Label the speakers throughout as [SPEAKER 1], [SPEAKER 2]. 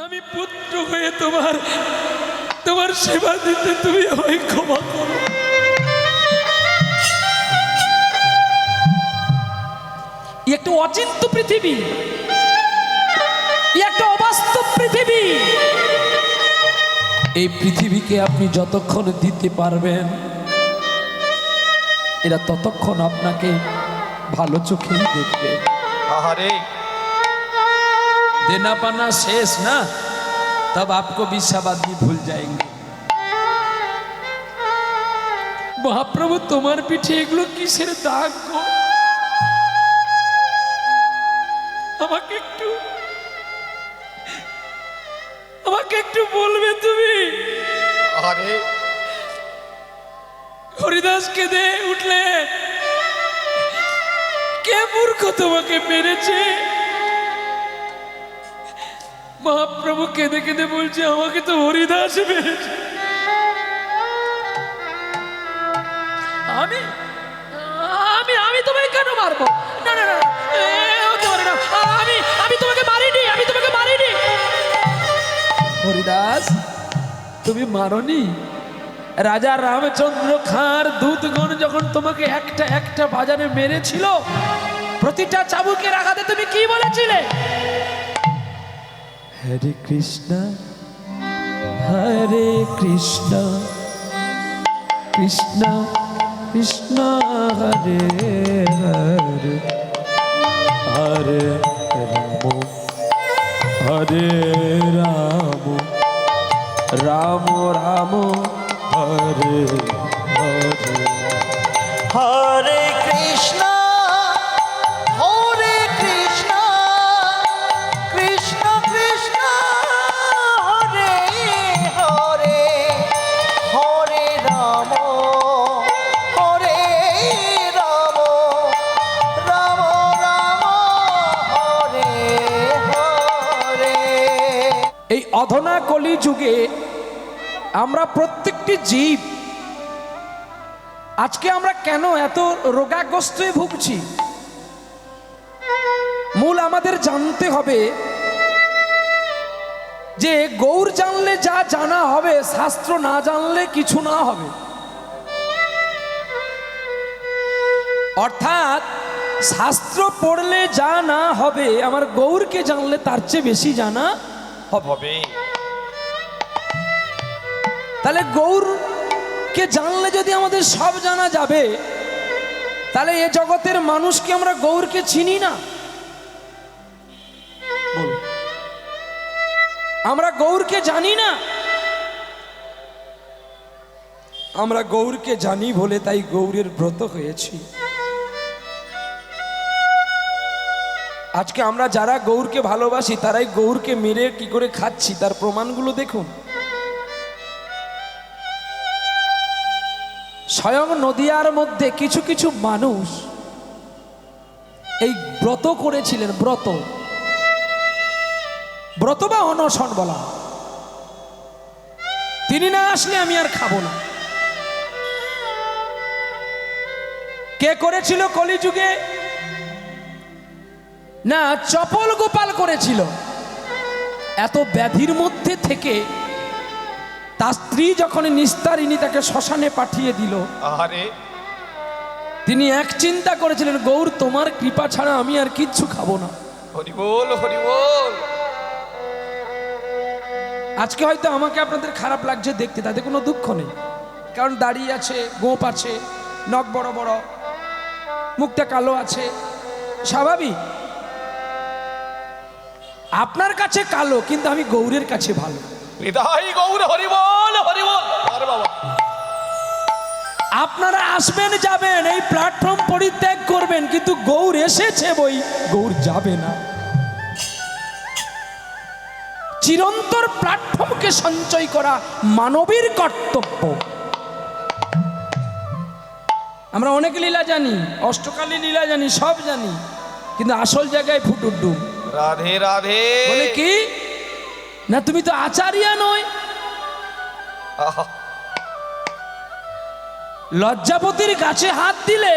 [SPEAKER 1] আমি পুত্র হয়ে তোমার সেবা দিতে তুমি আমায় ক্ষমা করো।
[SPEAKER 2] একটা অচিন্ত পৃথিবী, একটা অবাস্তব পৃথিবী। এই পৃথিবীকে আপনি যতক্ষণ দিতে পারবেন এরা ততক্ষণ আপনাকে ভালো চোখেই দেখবে।
[SPEAKER 3] আহারে
[SPEAKER 2] देना पाना शेष ना, तब आपको भी सब आदमी भूल जाएंगे।
[SPEAKER 1] মহাপ্রভু তোমার পিঠে এগুলো কিসের দাগ গো? আমাকে একটু বলবে তুমি?
[SPEAKER 3] আরে
[SPEAKER 1] হরিদাস কেঁদে উঠলে, কে মূর্খ তোমাকে মেরেছে? মহাপ্রভু কেঁদে কেঁদে বলছে আমাকে তো হরিদাস মেরেছে।
[SPEAKER 2] আমি আমি আমি তোমায় কেন মারবো? না না না, হতে পারে না। আমি তোমাকে মারিনি, আমি তোমাকে মারিনি। হরিদাস, তুমি মারনি? রাজা রামচন্দ্র খাঁর দূতগণ যখন তোমাকে একটা একটা বাজারে মেরেছিল, প্রতিটা চাবুকের আঘাতে তুমি কি বলেছিলে? হরে কৃষ্ণ হরে কৃষ্ণ কৃষ্ণ কৃষ্ণ হরে হরে হরে রাম হরে রাম রাম রাম হরে হরে।
[SPEAKER 3] হরে কৃষ্ণ কৃষ্ণ কৃষ্ণ হরে হরে হরে রাম রাম রাম হরে হরে।
[SPEAKER 2] এই অধনা কলি যুগে আমরা প্রত্যেকটি জীব আজকে আমরা কেন এত রোগাগ্রস্ত হয়ে ভুগছি? মূল আমাদের জানতে হবে যে গৌর জানলে যা জানা হবে, শাস্ত্র না জানলে কিছু না হবে। অর্থাৎ শাস্ত্র পড়লে যা না হবে, আমার গৌরকে জানলে তার চেয়ে বেশি জানা হবে। তাহলে গৌরকে জানলে যদি আমাদের সব জানা যাবে, তাহলে এ জগতের মানুষকে আমরা গৌরকে চিনি না। আমরা গৌরকে জানি না। আমরা গৌরকে জানি বলে তাই গৌরের ব্রত হয়েছি। আজকে আমরা যারা গৌরকে ভালোবাসি তারাই গৌরকে মেরে কি করে খাচ্ছি তার প্রমাণগুলো দেখুন। স্বয়ং নদিয়ার মধ্যে কিছু কিছু মানুষ এই ব্রত করেছিলেন। ব্রত বা অনশন বলা। তিনি না আসলে আমি আর খাবো না। কে করেছিল কলিযুগে? না, চপল গোপাল করেছিল। এত ব্যাধির মধ্যে থেকে তার স্ত্রী যখন নিস্তারিণী তাকে শ্মশানে পাঠিয়ে দিল,
[SPEAKER 3] আহারে
[SPEAKER 2] তিনি এক চিন্তা করেছিলেন, গৌর তোমার কৃপা ছাড়া আমি আর কিচ্ছু খাবো না।
[SPEAKER 3] হরি বল হরি বল।
[SPEAKER 2] আজকে হয়তো আমাকে আপনাদের খারাপ লাগছে দেখতে, তাতে কোনো দুঃখ নেই, কারণ দাড়ি আছে, গোঁপ আছে, নখ বড় বড়, মুখটা কালো আছে, স্বাভাবিক। আপনার কাছে কালো, কিন্তু আমি গৌরের কাছে ভালো।
[SPEAKER 3] হৃদয় গৌর হরি বল হরি বল। আরে বাবা,
[SPEAKER 2] আপনারা আসবেন যাবেন, এই প্ল্যাটফর্ম পরিত্যাগ করবেন, কিন্তু গৌর এসেছে বই গৌর যাবে না। চিরন্তর প্ল্যাটফর্মকে সঞ্চয় করা মানবীর কর্তব্য। আমরা অনেক লীলা জানি, অষ্টকালী লীলা জানি, সব জানি, কিন্তু আসল জায়গায় ফুটুডুম।
[SPEAKER 3] রাধে রাধে
[SPEAKER 2] বলে কি না, তুমি তো আচারিয়া নয়।
[SPEAKER 3] আহা,
[SPEAKER 2] লজ্জাপতির গাছে হাত দিলে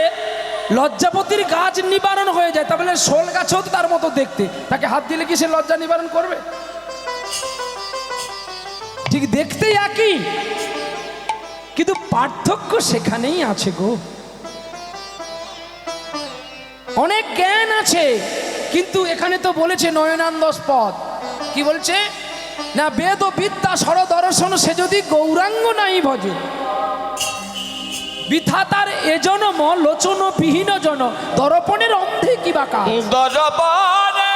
[SPEAKER 2] লজ্জাপতির গাছ নিবারণ হয়ে যায়, তাহলে শোল গাছও তো তার মতো দেখতে, তাকে হাত দিলে কি সে লজ্জা নিবারণ করবে? ঠিক দেখতেই একই, কিন্তু পার্থক্য সেখানেই আছে গো। অনেক জ্ঞান আছে, কিন্তু এখানে তো বলেছে নয়নান্দস্পদ। কি বলছে না, বেদ ও বিদ্যা সর দর্শন সে যদি গৌরাঙ্গ নাই ভজে, বৃথা তার এজনম লোচন বিহীন জন, দর্পণের অন্ধে কি বা কাজ।
[SPEAKER 3] দর্পণে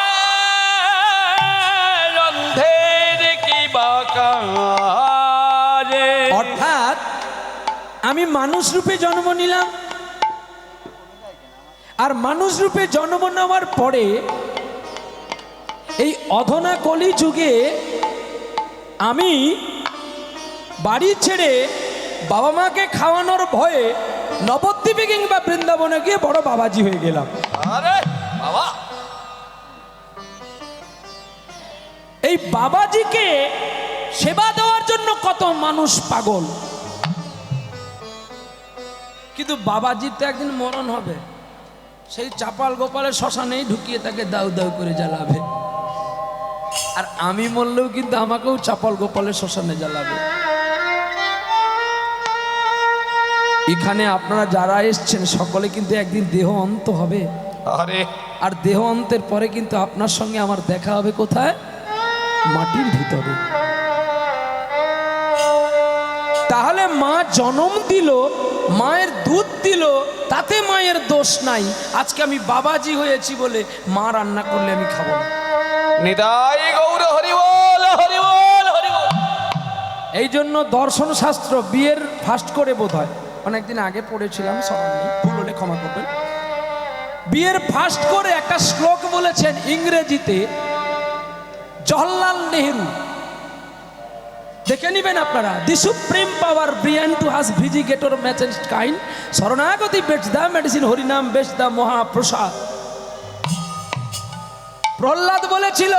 [SPEAKER 3] অন্ধের কি বা কাজ।
[SPEAKER 2] অর্থাৎ আমি মানুষ রূপে জন্ম নিলাম, আর মানুষ রূপে জন্ম নেওয়ার পরে এই অধনা কলি যুগে আমি বাড়ি ছেড়ে বাবা মাকে খাওয়ানোর ভয়ে নবদ্বীপে কিংবা বৃন্দাবনে গিয়ে বড় বাবাজি হয়ে গেলাম।
[SPEAKER 3] আরে বাবা,
[SPEAKER 2] এই বাবাজিকে সেবা দেওয়ার জন্য কত মানুষ পাগল, কিন্তু বাবাজির তো একদিন মরণ হবে, সেই চাপাল গোপালের শ্মশানেই ঢুকিয়ে তাকে দাউ দাউ করে জ্বালাবে। আর আমি মরলেও কিন্তু আমাকেও চাপাল গোপালের শ্মশানে জ্বালাবে। এখানে আপনারা যারা এসছেন সকলে কিন্তু একদিন দেহ অন্ত হবে,
[SPEAKER 3] আরে
[SPEAKER 2] আর দেহ অন্তের পরে কিন্তু আপনার সঙ্গে আমার দেখা হবে কোথায়? মাটির ভিতরে। তাহলে মা জন্ম দিল, মায়ের দুধ দিল, তাতে মায়ের দোষ নাই। আজকে আমি বাবাজি হয়েছি বলে মা রান্না করলে আমি খাবো না।
[SPEAKER 3] নিতাই গৌর হরিবল হরিবল হরিবল।
[SPEAKER 2] এই জন্য দর্শন শাস্ত্র বিয়ের ফার্স্ট করে বোধ হয়, অনেকদিন আগে পড়েছিলাম, স্মরণ নেই, ভুল হলে ক্ষমা করবেন। বিয়ের ফার্স্ট করে একটা শ্লোক বলেছেন ইংরেজিতে জওহরলাল নেহেরু, দেখে নিবেন আপনারা। দি সুপ্রিম পাওয়ার ব্রিয়ান টু হাস ভিজিগেটর ম্যাচেন্স কাইন্ড, শরণাগতি বেচ দা মেডিসিন, হরিনাম বেচ দা মহাপ্রসাদ। প্রহ্লাদ বলেছিল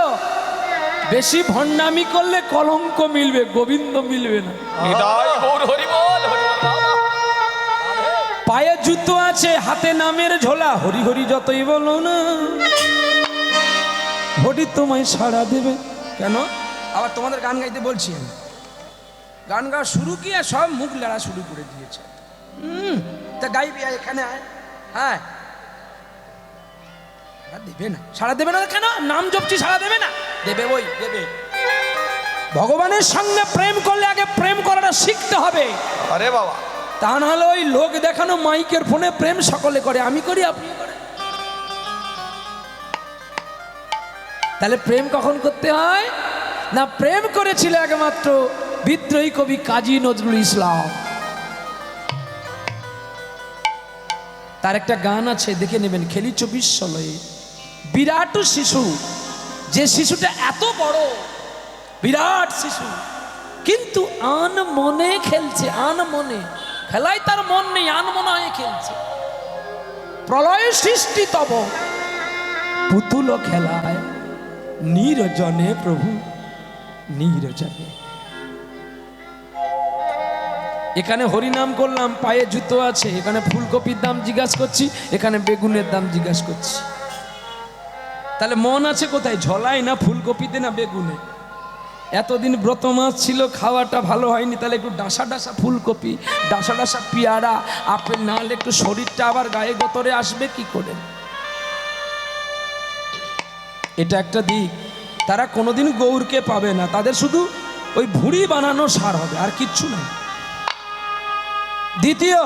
[SPEAKER 2] বেশি ভণ্ডামি করলে কলঙ্ক মিলবে, গোবিন্দ মিলবে না।
[SPEAKER 3] নিতাই গৌর হরিবল হরিবল বাবা।
[SPEAKER 2] পায়ে জুতো আছে, হাতে নামের ঝোলা, হরি হরি যতই বলো না হরি তোমায় সাড়া দেবে। কেন আবার তোমাদের গান গাইতে বলছি আমি? গান গাওয়া শুরু কি আর সব মুখ লড়া শুরু করে দিয়েছে। তা গাইবি, এখানে আয়। হ্যাঁ, দেবে না, সাড়া দেবে না কেন? নাম জপছি, সাড়া দেবে না? দেবে, ওই দেবে। ভগবানের সঙ্গে প্রেম করলে আগে প্রেম করাটা শিখতে হবে।
[SPEAKER 3] আরে বাবা,
[SPEAKER 2] তা নাহলে ওই লোক দেখানো মাইকের ফোনে প্রেম সকলে করে, আমি করি আপনি করেন। তাহলে প্রেম কখন করতে হয় না? প্রেম করেছিল একমাত্র বিদ্রোহী কবি কাজী নজরুল ইসলাম। তার একটা গান আছে, দেখে নেবেন, খেলিছ বিশ্বলয়ে। বিরাট শিশু, যে শিশুটা এত বড় বিরাট শিশু, কিন্তু আন মনে খেলছে, আন মনে খেলায় তার মন নেই, আন মনে হয়ে খেলছে। প্রলয় সৃষ্টি তব পুতুল খেলায়, নিরজনে প্রভু নিরজনে। এখানে হরিনাম করলাম, পায়ে জুতো আছে, এখানে ফুলকপির দাম জিজ্ঞাসা করছি, এখানে বেগুনের দাম জিজ্ঞাসা করছি। তাহলে মন আছে কোথায়? ঝোলায় না ফুলকপিতে না বেগুনে? এতদিন ব্রত মাস ছিল, খাওয়াটা ভালো হয়নি, তাহলে একটু ডাসা ডাসা ফুলকপি, ডাসা ডাসা পেয়ারা, আপেল, না হলে একটু শরীরটা আবার গায়ে গতরে আসবে কি করে? এটা একটা দিক। তারা কোনোদিন গৌরকে পাবে না, তাদের শুধু ওই ভুঁড়ি বানানো সার হবে, আর কিচ্ছু না। দ্বিতীয়,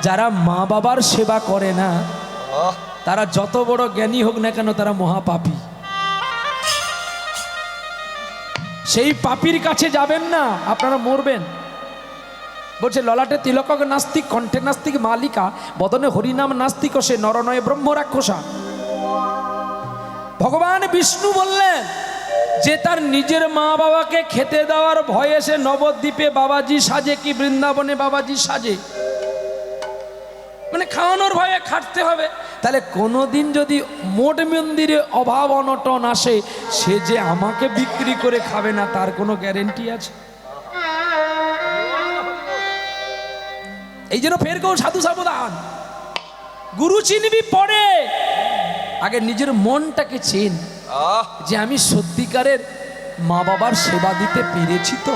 [SPEAKER 2] যারা মা বাবার সেবা করে না, তারা যত বড় জ্ঞানী হোক না কেন, তারা মহাপাপী। সেই পাপীর কাছে যাবেন না, আপনারা মরবেন। বলছে ললাটে তিলকক নাস্তিক, কণ্ঠে নাস্তিক মালিকা, বদনে হরিনাম নাস্তিক, সে নরনয় ব্রহ্ম রাক্ষসা। ভগবান বিষ্ণু বললেন যে তার নিজের মা বাবাকে খেতে দেওয়ার ভয়ে সে নবদ্বীপে বাবাজি সাজে, কি বৃন্দাবনে বাবাজি সাজে, মানে খাওয়ানোর ভয়ে খাটতে হবে। তাহলে কোনোদিন যদি মোট মন্দিরে অভাব অনটন আসে, সে যে আমাকে বিক্রি করে খাবে না তার কোনো গ্যারেন্টি আছে? এই জন্য ফের কেউ সাধু সাবধান, গুরু চিনবি পরে, আগে নিজের মনটাকে চেন যে আমি সত্যিকারের মা বাবার সেবা দিতে পেরেছি তো?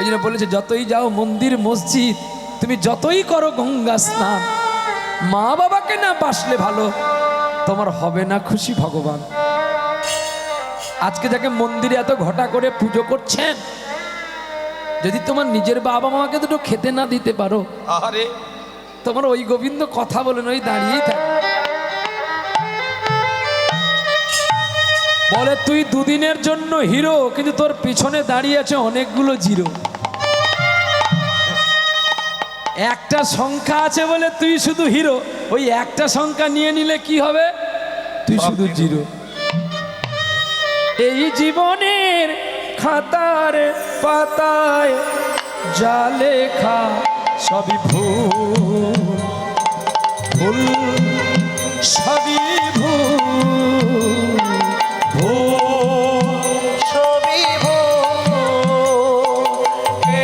[SPEAKER 2] এই জন্য বলেছে যতই যাও মন্দির মসজিদ, তুমি যতই করো গঙ্গা স্নান, মা বাবাকে না বাসলে ভালো তোমার হবে না খুশি ভগবান। আজকে যাকে মন্দিরে এত ঘটা করে পুজো করছেন, যদি তোমার নিজের বাবা মাকে দুটো খেতে না দিতে পারো,
[SPEAKER 3] আরে
[SPEAKER 2] তোমার ওই গোবিন্দ কথা বলেন ওই দাঁড়িয়েই থাকে। বলে তুই দুদিনের জন্য হিরো, কিন্তু তোর পিছনে দাঁড়িয়ে আছে অনেকগুলো জিরো। একটা সংখ্যা আছে বলে তুই শুধু হিরো, ওই একটা সংখ্যা নিয়ে নিলে কি হবে? তুই শুধু জিরো। এই জীবনের খাতার পাতায় যা লেখা সবই ভুল, ভুল সবই ভুল, ভুল
[SPEAKER 3] সবই ভুল।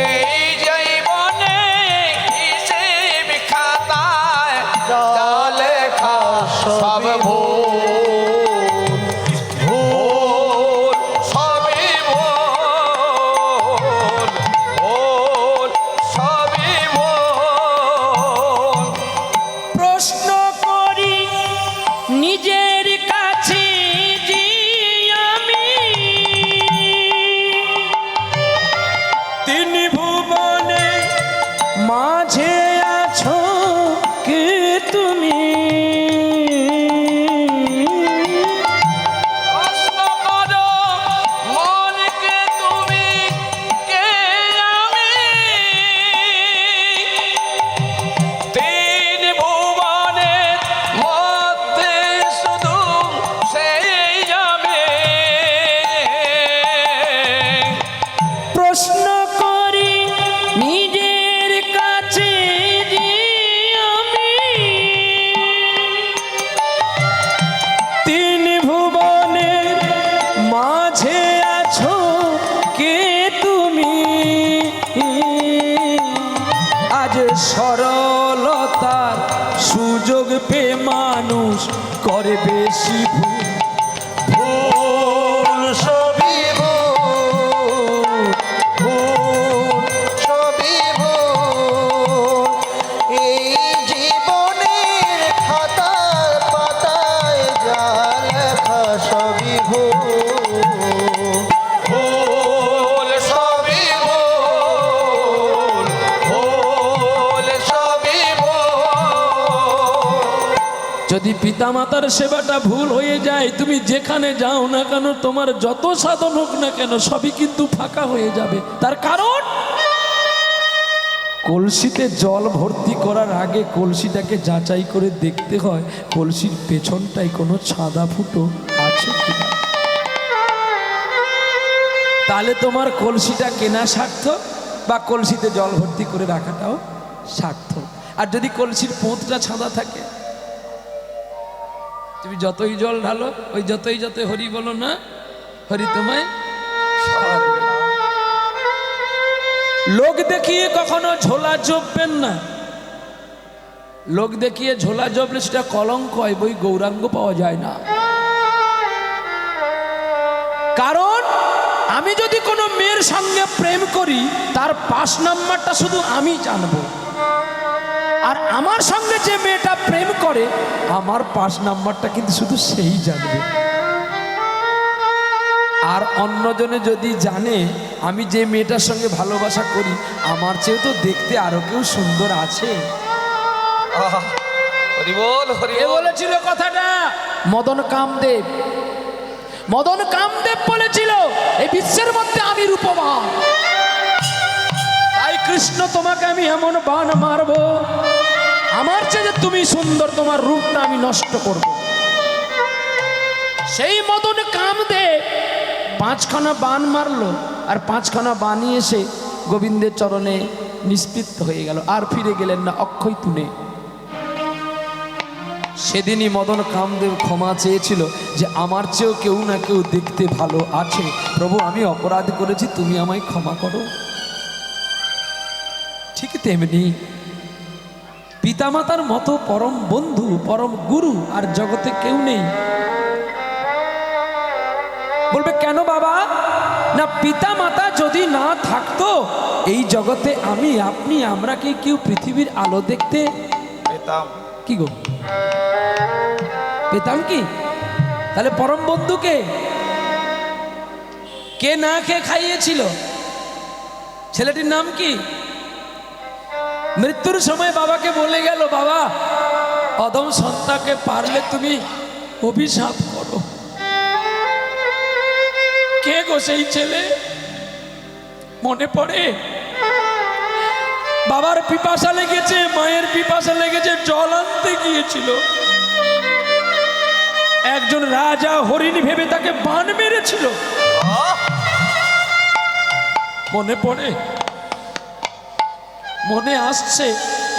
[SPEAKER 3] এই জীবনে হিসেব খাতায় যা লেখা সব ভুল, ভুল সবই ভুল, ভুল সবই ভুল।
[SPEAKER 2] প্রশ্ন করি নিজের কাছে যে আমি তিন ভুবনে মাঝে আছো কে তুমি?
[SPEAKER 3] প্রশ্ন করো মনকে তুমি কে আমি, তিন ভুবনের মধ্যে শুধু সেই আমি।
[SPEAKER 2] প্রশ্ন করি নিজের কাছে যে আমি তিন ভুবনের মাঝে আছো কে তুমি? আজ সরলতার সুযোগ পেয়ে মানুষ করে বেশি ভুল, ভুল সবই ভুল, ভুল
[SPEAKER 4] সবই ভুল। এই জীবনের খাতার পাতায় যা লেখা সবই ভুল,
[SPEAKER 3] ভুল সবই ভুল, ভুল সবই ভুল।
[SPEAKER 2] যদি পিতামাতার সেবাটা ভুল হয়ে যায়, তুমি যেখানে যাও না কেন, তোমার যত সাধন হোক না কেন, সবই কিন্তু ফাঁকা হয়ে যাবে। তার কারণ কলসিতে জল ভর্তি করার আগে কলসিটাকে যাচাই করে দেখতে হয় কলসির পেছনটায় কোনো ছাদা ফুটো আছে কিনা। তাহলে তোমার কলসিটা কেনা সার্থক, বা কলসিতে জল ভর্তি করে রাখাটাও সার্থক। আর যদি কলসির পোঁতটা ছাদা থাকে, তুমি যতই জল ঢালো, ওই যতই হরি বলো না, হরি তোমায় সারা দেবে। লোক দেখিয়ে কখনো ঝোলা জপবেন না। লোক দেখিয়ে ঝোলা জপলে সেটা কলঙ্ক হয়, বই গৌরাঙ্গ পাওয়া যায় না। কারণ আমি যদি কোনো মেয়ের সঙ্গে প্রেম করি, তার 5 নাম্বারটা শুধু আমি জানবো, আর আমার সঙ্গে যে মেয়েটা প্রেম করে, আমার 5 নাম্বারটা কিন্তু শুধু সেই জানবে। আর অন্যজনে যদি জানে আমি যে মেয়েটার সঙ্গে ভালোবাসা করি, আমার চেয়েও তো দেখতে আরো কেউ সুন্দর আছে।
[SPEAKER 3] আহা, হরি বল হরি
[SPEAKER 2] কে
[SPEAKER 3] বল।
[SPEAKER 2] বলেছিল কথাটা? মদন কামদেব। মদন কামদেব বলেছিল এই বিশ্বের মধ্যে আমি রূপবান, তাই কৃষ্ণ তোমাকে আমি এমন বান মারবো, আমার চেয়ে তুমি সুন্দর, তোমার রূপটা আমি নষ্ট করব। সেই মদন কামদেব 5খানা বান মারলো, আর 5খানা বানই এসে গোবিন্দের চরণে নিষ্পৃত হয়ে গেল, আর ফিরে গেলেন না অক্ষয় তুনে। সেদিনই মদন কামদেব ক্ষমা চেয়েছিল যে আমার চেয়েও কেউ না কেউ দেখতে ভালো আছে, প্রভু আমি অপরাধ করেছি, তুমি আমায় ক্ষমা করো। ঠিক তেমনি পিতামাতার মতো পরম বন্ধু, পরম গুরু আর জগতে কেউ নেই। বলবে কেন বাবা? না পিতা মাতা যদি না থাকতো এই জগতে আমি আপনি আমরা কি কেউ পৃথিবীর আলো দেখতে
[SPEAKER 3] পেতাম।
[SPEAKER 2] কি গো পেতাম কি? তাহলে পরম বন্ধুকে কে না খেয়ে খাইয়েছিল? ছেলেটির নাম কি? মৃত্যুর সময় বাবাকে বলে গেল, বাবা অদম সন্তানকে পারলে তুমি অভিশাপ করো।
[SPEAKER 1] কে গো সেই ছেলে? মনে পড়ে? বাবার পিপাসা লেগেছে, মায়ের পিপাসা লেগেছে, জল আনতে গিয়েছিল। একজন রাজা হরিণ ভেবে তাকে বান মেরেছিল। মনে পড়ে? মনে আসছে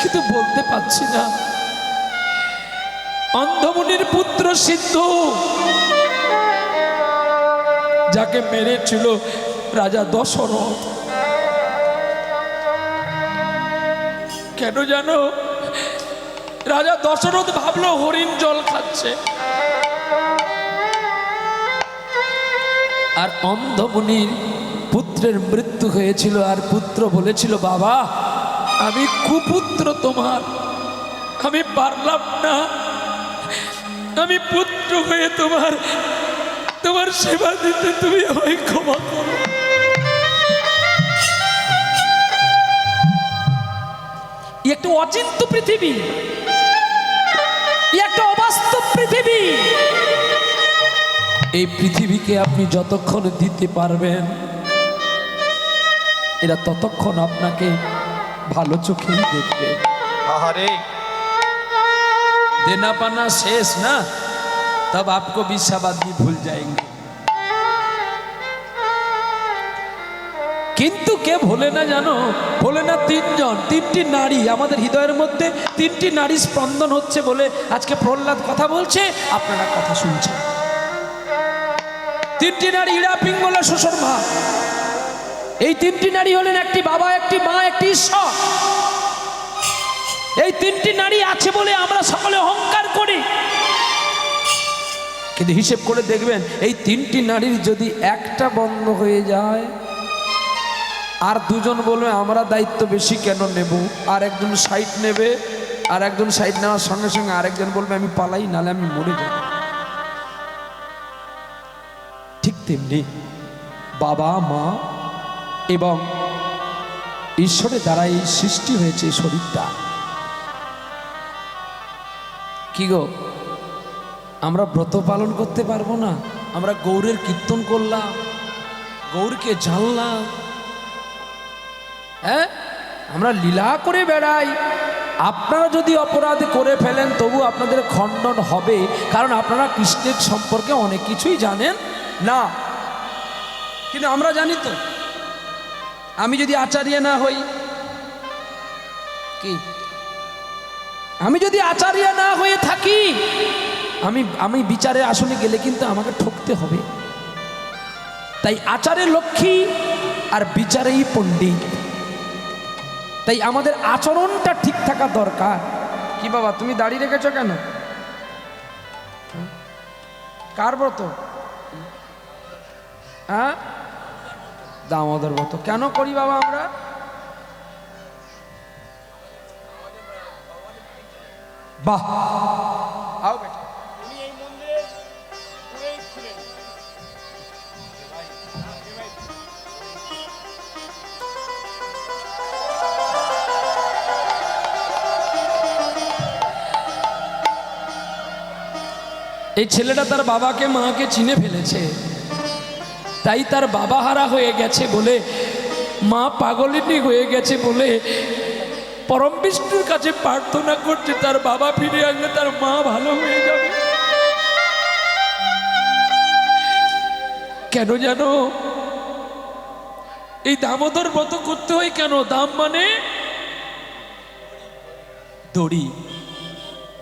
[SPEAKER 1] কিন্তু বলতে পারছি না। অন্ধমুনির পুত্র সিদ্ধু, যাকে মেরেছিল রাজা দশরথ। কেন জানো? রাজা দশরথ ভাবলো হরিণ জল খাচ্ছে,
[SPEAKER 2] আর অন্ধমুনির পুত্রের মৃত্যু হয়েছিল, আর পুত্র বলেছিল, বাবা
[SPEAKER 1] আমি কুপুত্র তোমার, আমি পারলাম না, আমি পুত্র হয়ে তোমার সেবা দিতে তুমি আমায় ক্ষমা করো।
[SPEAKER 2] একটা অচিন্ত পৃথিবী, একটা অবাস্তব পৃথিবী। এই পৃথিবীকে আপনি যতক্ষণ দিতে পারবেন এরা ততক্ষণ আপনাকে ভালো চোখেই দেখবে।
[SPEAKER 3] আহারে,
[SPEAKER 2] देना पाना शेष ना, तब आपको भी सब आदमी भूल जाएंगे। কিন্তু কে ভোলে না জানো? ভোলে না তিনজন, তিনটি নারী। আমাদের হৃদয়ের মধ্যে তিনটি নারী স্পন্দন হচ্ছে বলে আজকে প্রহ্লাদ কথা বলছে, আপনারা কথা শুনছেন। তিনটি নারী, ইড়া পিঙ্গলা সুশর্মা। এই তিনটি নারী হলেন একটি বাবা, একটি মা, একটি ঈশ্বর। এই তিনটি নারী আছে বলে আমরা সকলে অহংকার করি, কিন্তু হিসেব করে দেখবেন এই তিনটি নারীর যদি একটা বন্ধ হয়ে যায়, আর দুজন বলবে আমরা দায়িত্ব বেশি কেন নেব, আর একজন সাইড নেবে, আর একজন সাইড নেওয়ার সঙ্গে সঙ্গে আরেকজন বলবে আমি পালাই, নালে আমি মরে যাব। ঠিক তেমনি বাবা মা এবং ঈশ্বরের দ্বারা এই সৃষ্টি হয়েছে এই শরীরটা। কি গো, আমরা ব্রত পালন করতে পারবো না? আমরা গৌরের কীর্তন করলাম, গৌরকে জানলাম, হ্যাঁ আমরা লীলা করে বেড়াই। আপনারা যদি অপরাধ করে ফেলেন তবু আপনাদের খণ্ডন হবে, কারণ আপনারা কৃষ্ণের সম্পর্কে অনেক কিছুই জানেন না। কিন্তু আমরা জানি তো। আমি যদি আচার্য না হই, কি আমি যদি আচার্য না হয়ে থাকি, আমি বিচারের আসনে গেলে কিন্তু আমাকে ঠকতে হবে। তাই আচারে লক্ষ্মী আর বিচারেই পণ্ডিত। তাই আমাদের আচরণটা ঠিক থাকা দরকার। কি বাবা তুমি দাঁড়িয়ে রেখেছ কেন? কার ব্রত? হ্যাঁ, দামোদর ব্রত কেন করি বাবা আমরা? বাহ, আও বেটা। এই ছেলেটা তার বাবাকে মাকে চিনে ফেলেছে, তাই তার বাবা হারা হয়ে গেছে বলে, মা পাগলিনী হয়ে গেছে বলে পরম বিষ্ণুর কাছে প্রার্থনা করছে তার বাবা ফিরে আসলে তার মা ভালো হয়ে যাবে। কেন জানো এই দামোদর ব্রত করতে হয়? কেন? দাম মানে দড়ি,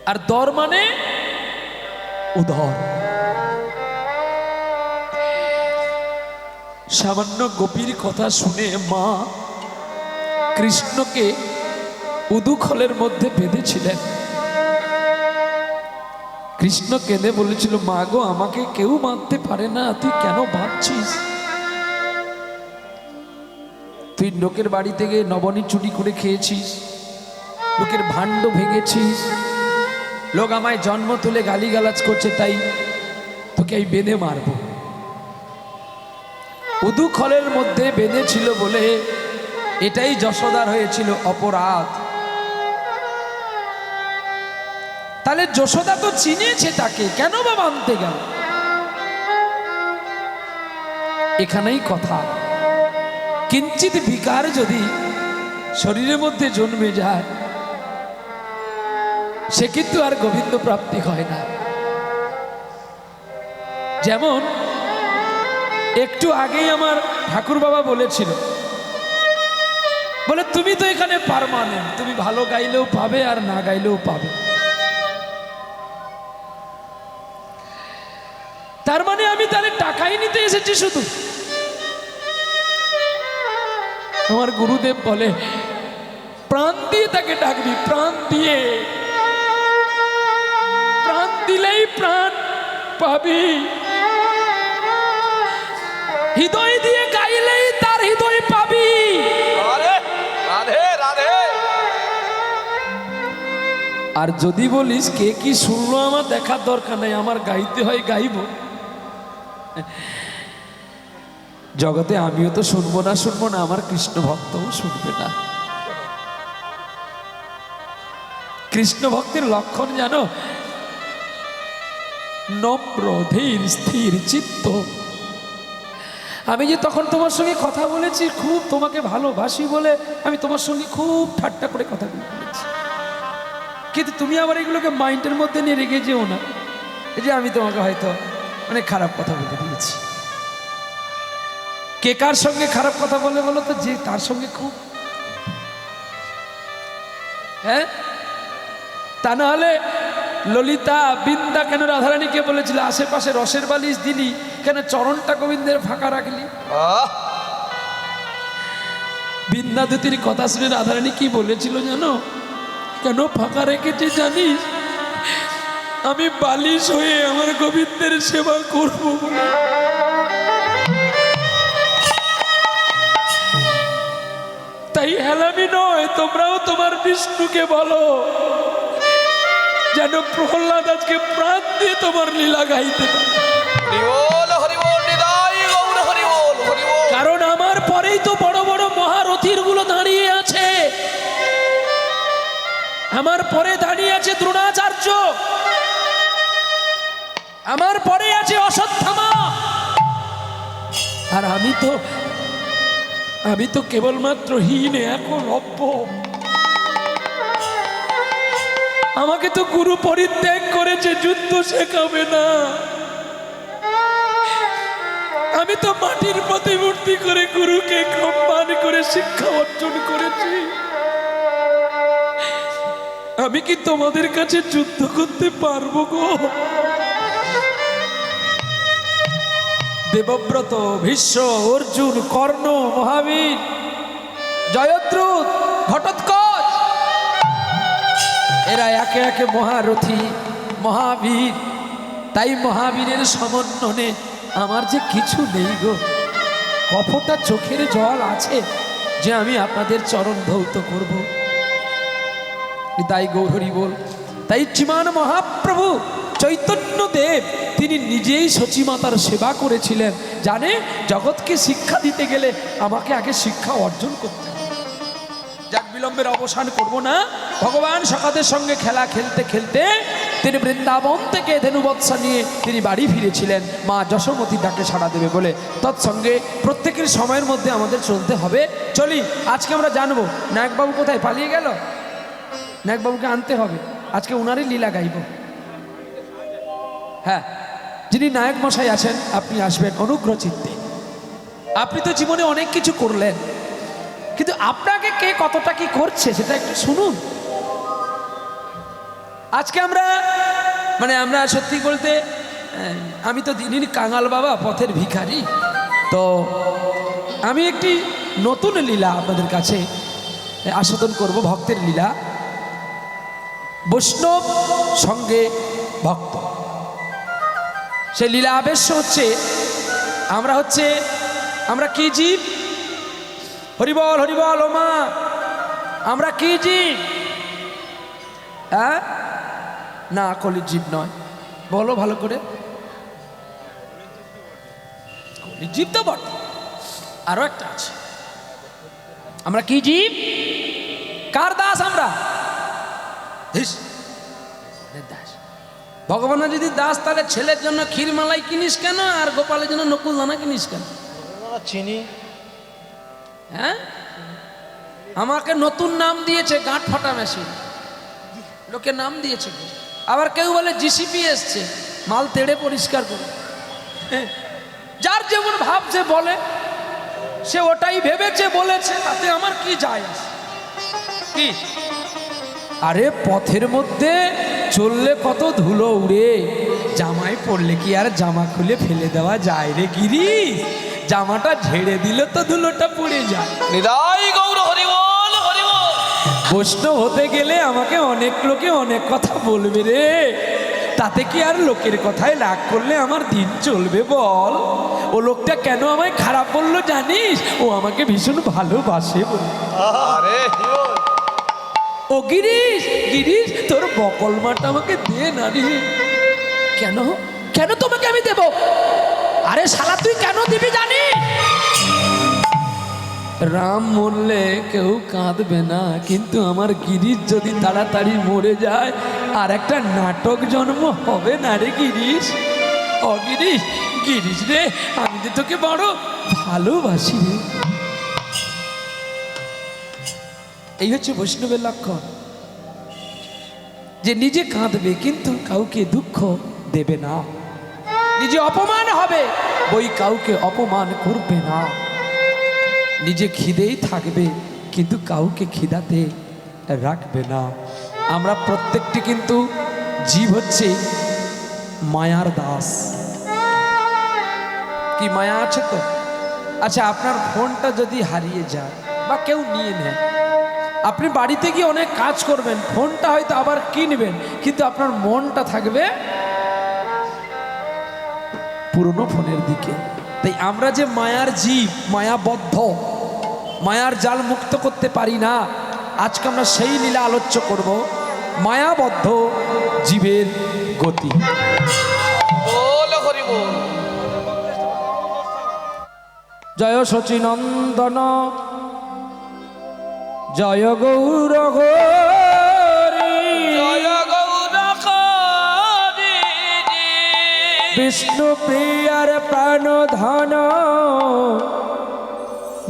[SPEAKER 2] আর দর মানে উদর। সামান্য গোপীর কথা শুনে মা কৃষ্ণকে উদুখলের মধ্যে বেঁধেছিলেন। কৃষ্ণ কেঁদে বলেছিল, মা গো আমাকে কেউ বাঁধতে পারে না, তুই কেন বাঁধছিস? তুই লোকের বাড়ি থেকে নবনী চুরি করে খেয়েছিস, লোকের ভাণ্ড ভেঙেছিস, লোক আমায় জন্ম তুলে গালিগালাজ করছে, তাই তোকে এই বেঁধে মারবো। উদুখলের মধ্যে বেঁধেছিল বলে এটাই যশোদার হয়েছিল অপরাধ। তাহলে যশোদা তো চিনেছে তাকে, কেন বা মানতে গেল? এখানেই কথা, কিঞ্চিত বিকার যদি শরীরের মধ্যে জন্মে যায় সে কিন্তু আর গোবিন্দ প্রাপ্তি হয় না। যেমন একটু আগেই আমার ঠাকুর বাবা বলেছিল, বলে তুমি তো এখানে পার্মানেন্ট, তুমি ভালো গাইলেও পাবে আর না গাইলেও পাবে। তার মানে আমি তাহলে টাকাই নিতে এসেছি শুধু? আমার গুরুদেব বলে প্রাণ দিয়ে তাকে ডাকবি, প্রাণ দিয়ে, প্রাণ দিলেই প্রাণ পাবি, হৃদয় দিয়ে গাইলেই তার হৃদয় পাবি।
[SPEAKER 3] রাধে রাধে রাধে।
[SPEAKER 2] আর যদি বলিস কে কি শুনলো আমার দেখার দরকার নাই, আমার গাইতে হয় গাইব, জগতে আমিও তো শুনবো না, আমার কৃষ্ণ ভক্তও শুনবে না। কৃষ্ণ ভক্তের লক্ষণ জানো? নম্র ধীর স্থির চিত্ত। আমি যে তখন তোমার সঙ্গে কথা বলেছি, খুব তোমাকে ভালোবাসি বলে আমি তোমার সঙ্গে খুব ঠাট্টা করে কথা বলেছি, কিন্তু তুমি আবার এগুলোকে মাইন্ডের মধ্যে নিয়ে রেখে যেও না, এই যে আমি তোমাকে হয়তো অনেক খারাপ কথা বলে দিয়েছি। কে কার সঙ্গে খারাপ কথা বলে বলো তো? যে তার সঙ্গে খুব, হ্যাঁ, তা না হলে ললিতা বৃন্দা কেন রাধারানীকে বলেছিল আশেপাশে রসের বালিশ দিলি, কেন চরণটা গোবিন্দের ফাঁকা রাখলি? বৃন্দা দুতির কথা শুনে রাধারানী কি বলেছিল জানো? কেন ফাঁকা রেখেছে জানিস? আমি বালিশ হয়ে আমার গোবিন্দের সেবা করব বলে। তাই হেলামি নয়, তোমরাও তোমার বিষ্ণুকে বলো যেন প্রহ্লাদ আজকে প্রাণ দিয়ে তোমার লীলা গাইতে পারে। কারণ আমার পরেই তো বড় বড় মহারথীর গুলো দাঁড়িয়ে আছে, আমার পরে দাঁড়িয়ে আছে দ্রোণাচার্য, আমার পরে আছে অশ্বত্থামা, আর আমি তো কেবলমাত্র হীন, এখন লভ্য। আমাকে তো গুরু পরিত্যাগ করেছে, যুদ্ধ শেখাবে না। আমি তো মাটির প্রতিমূর্তি করে গুরুকে সম্মান করে শিক্ষা অর্জন করেছি। আমি কি তোমাদের কাছে যুদ্ধ করতে পারবো গো? দেবব্রত, ভীষ্ম, অর্জুন, কর্ণ, মহাবীর, জয়দ্রথ, ঘটোৎকচ, এরা একে একে মহারথী, মহাবীর। তাই মহাবীরের সমন্বয়ে আমার যে কিছু নেই গো, কপটা চোখের জল আছে যে আমি আপনাদের চরণ ধৌত করব। তাই গৌরী বল, তাই শ্রীমান মহাপ্রভু চৈতন্য দেব তিনি নিজেই সচিমাতার সেবা করেছিলেন, জানে জগৎকে শিক্ষা দিতে গেলে আমাকে আগে শিক্ষা অর্জন করতে হবে। যাক, বিলম্বের অবসান করব না। ভগবান সখাদের সঙ্গে খেলা খেলতে খেলতে তিনি বৃন্দাবন থেকে ধেনুবৎসা নিয়ে তিনি বাড়ি ফিরেছিলেন মা যশোমতীর ডাকে সাড়া দেবে বলে। তৎসঙ্গে প্রত্যেকের সময়ের মধ্যে আমাদের চলতে হবে। চলি, আজকে আমরা জানবো নায়কবাবু কোথায় পালিয়ে গেল। নায়কবাবুকে আনতে হবে, আজকে ওনারই লীলা গাইব। হ্যাঁ, যিনি নায়ক মশাই আছেন আপনি আসবেন অনুগ্রহ চিত্তে। আপনি তো জীবনে অনেক কিছু করলেন, কিন্তু আপনাকে কে কতটা কি করছে সেটা একটু শুনুন। আজকে আমরা সত্যি বলতে, আমি তো দিনের কাঙাল বাবা, পথের ভিখারি, তো আমি একটি নতুন লীলা আপনাদের কাছে আস্বাদন করব, ভক্তের লীলা। বৈষ্ণব সঙ্গে ভক্ত। সে লীলা আবেশ্য হচ্ছে আমরা কি জীব? হরিবল হরিবল ও মা, আমরা কি জীব? হ্যাঁ, না কলির জীব নয়, বলো ভালো করে। কলির জীব তো বটে, আরো একটা আছে। আমরা কি জীব? কার দাস আমরা? দাস। ভগবান যদি দাস, তাহলে ছেলের জন্য ক্ষীরমালাই কিনিস কেন, আর গোপালের জন্য নকুল দানা কিনিস কেন?
[SPEAKER 4] চিনি।
[SPEAKER 2] হ্যাঁ, আমাকে নতুন নাম দিয়েছে গাঁট ফাটা মেশিন, লোকে নাম দিয়েছে। আবার কেউ বলে জিসিপি এসছে, মাল তেড়ে পরিষ্কার করে। যার যেমন ভাবছে বলে, সে ওটাই ভেবেছে বলেছে, তাতে আমার কি যায় আসে? কি আরে পথের মধ্যে চললে কত ধুলো উড়ে, জামায় পড়লে কি আর জামা খুলে ফেলে দেওয়া যায় রে গিরি? জামাটা ঝেড়ে দিলে তো ধুলোটা পড়ে যায়।
[SPEAKER 3] নিতাই গৌর হরিবল হরিবল।
[SPEAKER 2] বৈষ্ণব হতে গেলে আমাকে অনেক লোকে অনেক কথা বলবে রে, তাতে কি আর লোকের কথায় রাগ করলে আমার দিন চলবে বল? ও লোকটা কেন আমায় খারাপ বললো জানিস? ও আমাকে ভীষণ ভালোবাসে বলে।
[SPEAKER 3] আরে হিরো,
[SPEAKER 2] ও গিরিশ, গিরিশ তোর বকল মাটা আমাকে দে না রে। কেন কেন তোমাকে আমি দেব? আরে শালা তুই কেন দিবি জানিস? রাম মরলে কেউ কাঁদবে না, কিন্তু আমার গিরিশ যদি তাড়াতাড়ি মরে যায় আর একটা নাটক জন্ম হবে না রে গিরিশ। ও গিরিশ, গিরিশ রে, আমি যে তোকে বড় ভালোবাসি রে। এই হচ্ছে বৈষ্ণবের লক্ষণ, যে নিজে কাঁদবে কিন্তু কাউকে দুঃখ দেবে না, নিজে অপমান হবে বই কাউকে অপমান করবে না, নিজে খিদেই থাকবে কিন্তু কাউকে খিদাতে রাখবে না। আমরা প্রত্যেকটি কিন্তু জীব হচ্ছে মায়ার দাস। কি মায়া আছে তো? আচ্ছা, আপনার ফোনটা যদি হারিয়ে যায় বা কেউ নিয়ে নেয়, আপনি বাড়িতে গিয়ে অনেক কাজ করবেন, ফোনটা হয়তো আবার কিনবেন, কিন্তু আপনার মনটা থাকবে পুরনো ফোনের দিকে। তাই আমরা যে মায়ার জীব, মায়াবদ্ধ, মায়ার জাল মুক্ত করতে পারি না, আজকে আমরা সেই লীলা আলোচ্য করব, মায়াবদ্ধ জীবের গতি।
[SPEAKER 3] বল হরিবল।
[SPEAKER 2] জয় শচীনন্দন, জয় গৌর হরি,
[SPEAKER 3] জয় গৌর হরি,
[SPEAKER 2] বিষ্ণু প্রিয়ার প্রাণ ধন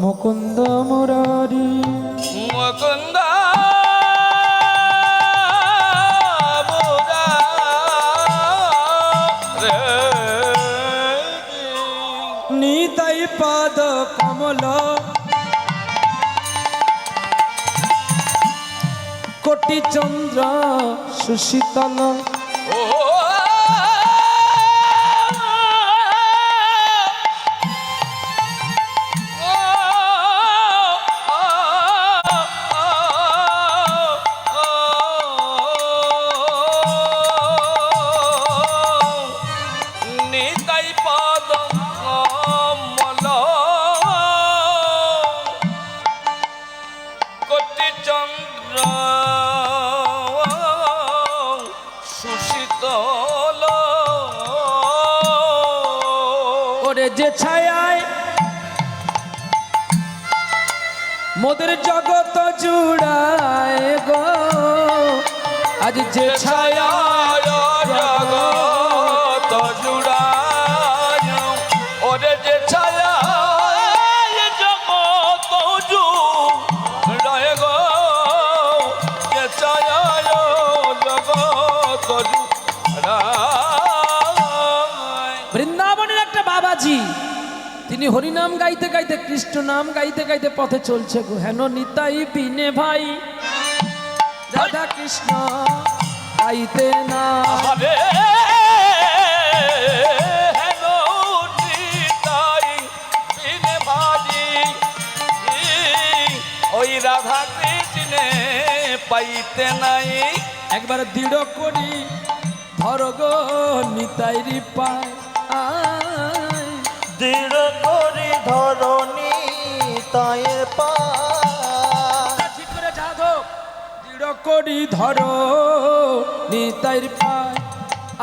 [SPEAKER 2] মুকুন্দ মুরারি।
[SPEAKER 3] মুকুন্দ
[SPEAKER 2] নিতাই পদ কমল, কোটি চন্দ্র সুশীতল।
[SPEAKER 3] নিতাই পদ কমল, কোটি চন্দ্র সুশীতল।
[SPEAKER 2] ওরে যে ছায়ায় মোদের জগত জুড়ায় গো, আজ যে ছায়া
[SPEAKER 3] জগত জুড়ায়, ওরে যে ছায়া জগত জুড়ায় গো, যে ছায়া জগত জুড়ায়।
[SPEAKER 2] বৃন্দাবনের একটা বাবাজি, তিনি হরিনাম গাইতে গাইতে, কৃষ্ণ নাম গাইতে গাইতে পথে চলছে গো। হেন নিতাই বিনে ভাই রাধা কৃষ্ণ গাইতে না।
[SPEAKER 3] আরে হেলো নিতাই বিনে ভাই, ওই রাধা কৃষ্ণে পাইতে নাই।
[SPEAKER 2] একবার দৃঢ় করি ধর গো নিতাই রি পায়। আয়।
[SPEAKER 4] দৃঢ় করি ধরণী তায়ের পা
[SPEAKER 2] ঠিক করে যাদব দৃঢ় করি ধরো নিতাইর পায়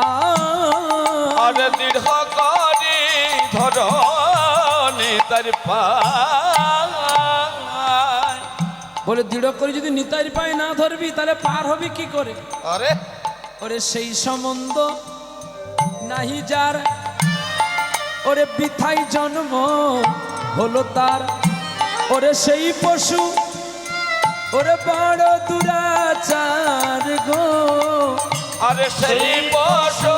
[SPEAKER 2] আয়।
[SPEAKER 3] আরে দৃঢ় করি ধরণী তার পায়।
[SPEAKER 2] বলে দৃঢ় করে যদি নিতাইর পায় না ধরবি তাহলে পার হবি কি করে?
[SPEAKER 3] আরে
[SPEAKER 2] ওরে সেই সম্বন্ধ নাহি যার, ওরে বৃথাই জন্ম হলো তার। ওরে সেই পশু ওরে বড় দুরাচার গো।
[SPEAKER 3] আরে সেই পশু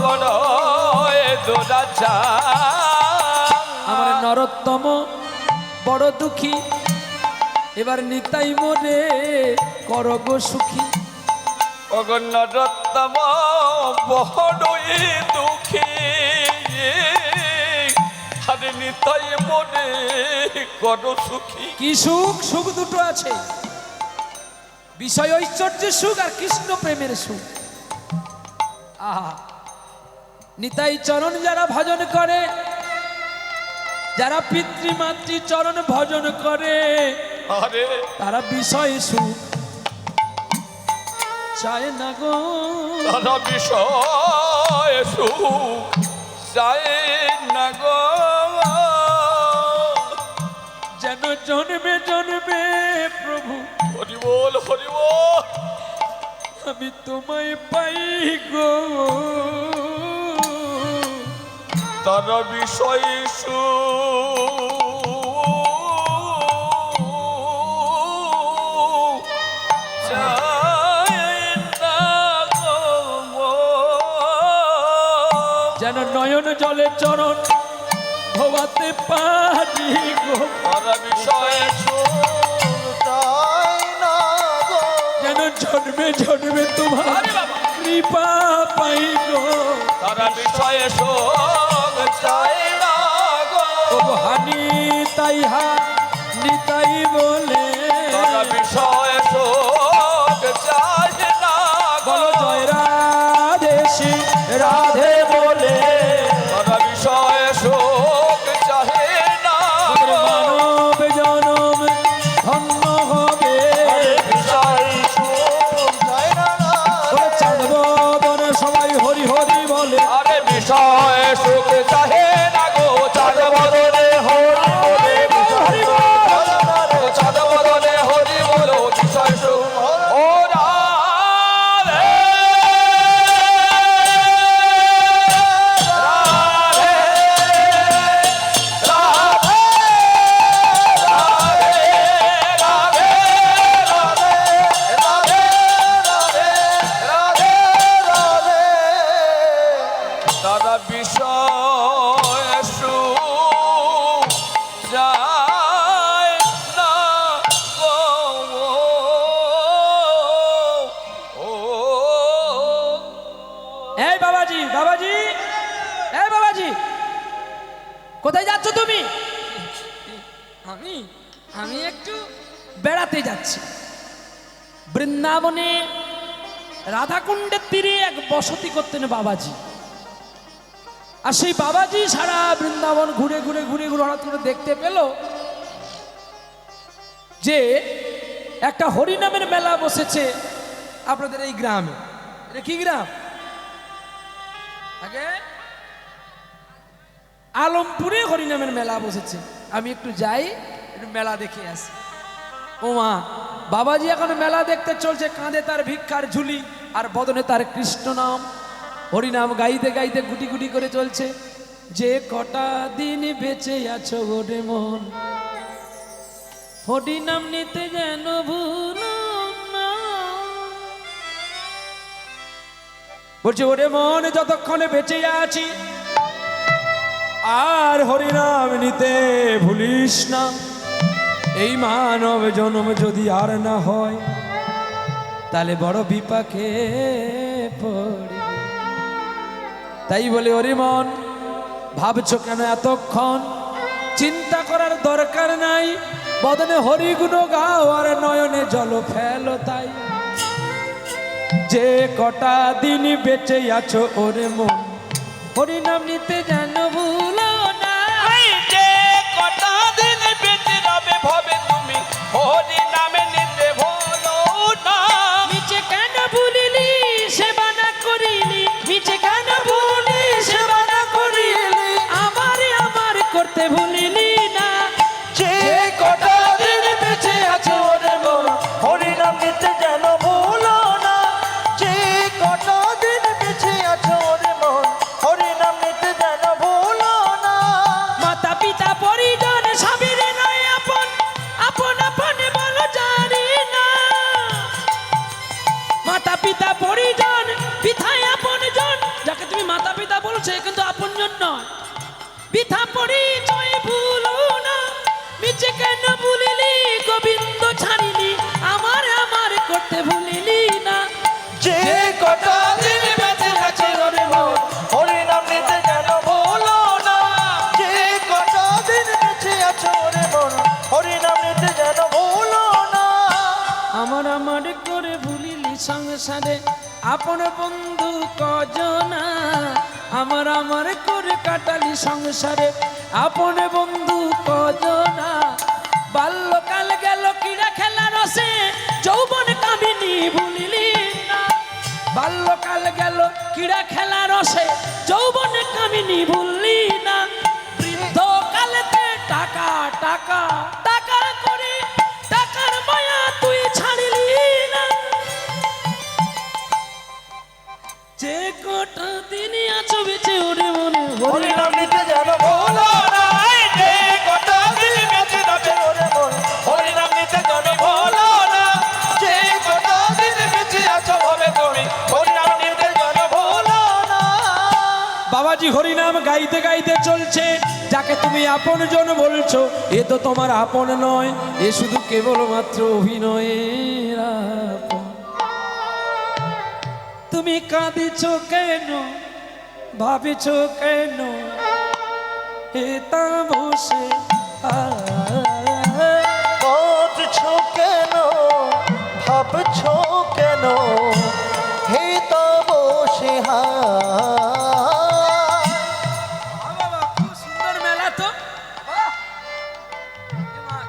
[SPEAKER 3] বড় দুরাচার।
[SPEAKER 2] আমার নরোত্তম বড় দুঃখী, এবার নিতাই মোরে করগ সুখী।
[SPEAKER 3] অগণরত্তম বড়ই দুঃখী, আরে নিতাই মনে কর সুখী।
[SPEAKER 2] কি সুখ? সুখ দুটো আছে, বিষয় ঐশ্বর্যের সুখ আর কৃষ্ণ প্রেমের সুখ। আহা, নিতাই চরণ যারা ভজন করে, যারা পিতৃমাতৃ চরণ ভজন করে,
[SPEAKER 3] আরে
[SPEAKER 2] তারা বিষয় সুখ চায় না গো।
[SPEAKER 3] তারা বিষয় সুখ চায় না গো।
[SPEAKER 2] যেন জন্মে জন্মে প্রভু
[SPEAKER 3] হরি বল হরি বল।
[SPEAKER 2] আমি তোমায় পাই গো।
[SPEAKER 3] তারা বিষয় সুখ চায় না গো।
[SPEAKER 2] যেন নয়ন জলে চরণ ধোয়াতে পারি গো।
[SPEAKER 3] তারা বিষয় সুখ
[SPEAKER 4] তাই না গো
[SPEAKER 2] যেন জন্মে জন্মে তোমার
[SPEAKER 3] আরে বাবা।
[SPEAKER 2] কৃপা পাই গো।
[SPEAKER 3] তারা বিষয় সুখ চায় না গো।
[SPEAKER 2] ও হানি তাই হা নিতাই বলে
[SPEAKER 3] তারা বিষয় সুখ চায় না গো।
[SPEAKER 2] বলো জয় রাধে শ্রী রাধে বলে
[SPEAKER 3] তারা বিষয় সুখ চাহে না গো।
[SPEAKER 2] মানব জনম ধন্য হবে।
[SPEAKER 3] বিষয় সুখ
[SPEAKER 4] তাই না
[SPEAKER 2] ওরে চাঁদব বনে সবাই হরি হরি বলে
[SPEAKER 3] আরে বিষয় সুখ চাহে না গো। চাঁদ বদনে হরি বলে বিষয় সুখ। চাঁদ বদনে হরি বলো বিষয় সুখ। ও রাধে তারা বিষয় সুখ চায় না গো।
[SPEAKER 2] এই বাবাজি বাবাজি এই বাবাজি কোথায় যাচ্ছ তুমি? আমি আমি একটু বেড়াতে যাচ্ছি বৃন্দাবনে। রাধাকুণ্ডের তীরে এক বসতি করতেন বাবাজি। আর সেই বাবাজি সারা বৃন্দাবন ঘুরে ঘুরে ঘুরে ঘুরে হঠাৎ করে দেখতে পেল যে একটা হরিনামের মেলা বসেছে আপনাদের এই গ্রামে। এটা কি গ্রাম? আগে আলমপুরে হরিনামের মেলা বসেছে। আমি একটু যাই, একটু মেলা দেখে আসি। ও মা, বাবাজি এখন মেলা দেখতে চলছে, কাঁধে তার ভিক্ষার ঝুলি আর বদনে তার কৃষ্ণ নাম। হরিনাম গাইতে গাইতে গুটি গুটি করে চলছে। যে কটা দিন বেঁচে আছো গোটে মন, হরিনাম নিতে যেন ভুলো না। বলছে ওরে মন, যতক্ষণে বেঁচে আছি আর হরিনাম নিতে ভুলিস না। এই মানব জন্ম যদি আর না হয় তাহলে বড় বিপাকে পড়বি। তাই বলে ওরে মন, ভাবছো কেন এতক্ষণ? চিন্তা করার দরকার নাই, বদনে হরিগুণ গাও আর নয়নে জল ফেলো। তাই যে কটা দিন বেঁচে আছো ওরে মন, হরি নাম নিতে যেন ভুলো না।
[SPEAKER 3] এই যে কটা দিন বেঁচে যাবে ভবে তুমি হরি নামে নিতে ভুলো না।
[SPEAKER 2] মিছে কেন ভুলিলি সেবা না করিলি, মিছে কেন ভুলিলি সেবা না করিলি, আমার করতে ভুলিলি না।
[SPEAKER 4] যে কটা দিন বেঁচে আছো রে মন হরি নাম নিতে যেন ভুলো না। যে কটা দিন বেঁচে আছো রে মন হরি নাম নিতে যেন ভুলো না।
[SPEAKER 2] মাতা পিতা পরিজন সবের নয় আপন, আপন আপন বলো জানি না। মাতা পিতা পরিজন পিতায় আপন জন, যাকে তুমি মাতা পিতা বলছো এ কিন্তু আপন জন নয়। পিতা পরিচয় ভুলো না, মিছে কেন ভুলিলি গোবিন্দ ছাড়িলি, আমার করতে ভুলিলি না।
[SPEAKER 4] যে কটা দিন বেঁচে আছো রে মন হরি নাম নিতে যেন ভুলো না। যে কটা দিন বেঁচে আছো রে মন হরি নাম নিতে যেন ভুলো না।
[SPEAKER 2] আমার করে ভুলিলি সংসারে আপন বন্ধু কজনা, আমার করে কাটালি সংসারে আপন বন্ধু কজনা। বাল্যকাল গেল ক্রীড়া খেলা রসে যৌবন কামিনী ভুলিলি না। বাল্যকাল গেল ক্রীড়া খেলা রসে যৌবন কামিনী ভুললি না। বৃদ্ধ কালেতে টাকা টাকা টাকা করে টাকার মায়া তুই ছাড়িলি না। যে কটা দিন আছো বেঁচে ওরে মনে
[SPEAKER 4] হরি নাম নিতে যেন ভুলো না। এই যে কটা দিন বেঁচে আছো রে মন হরি নাম নিতে যেন ভুলো না। যে কটা দিন বেঁচে আছো ভবে তুমি হরি নাম নিতে যেন ভুলো না।
[SPEAKER 2] বাবাজি হরিনাম গাইতে গাইতে চলছে, যাকে তুমি আপন জন বলছো এ তো তোমার আপন নয়, এ শুধু কেবলমাত্র অভিনয়ের আপন। তুমি কাঁদিছ কেন, ভাবিছ কেন, এ তা বসে
[SPEAKER 4] কাঁদছো কেন ভাবছো কেন হে তা বসে
[SPEAKER 2] খুব সুন্দর মেলা তো,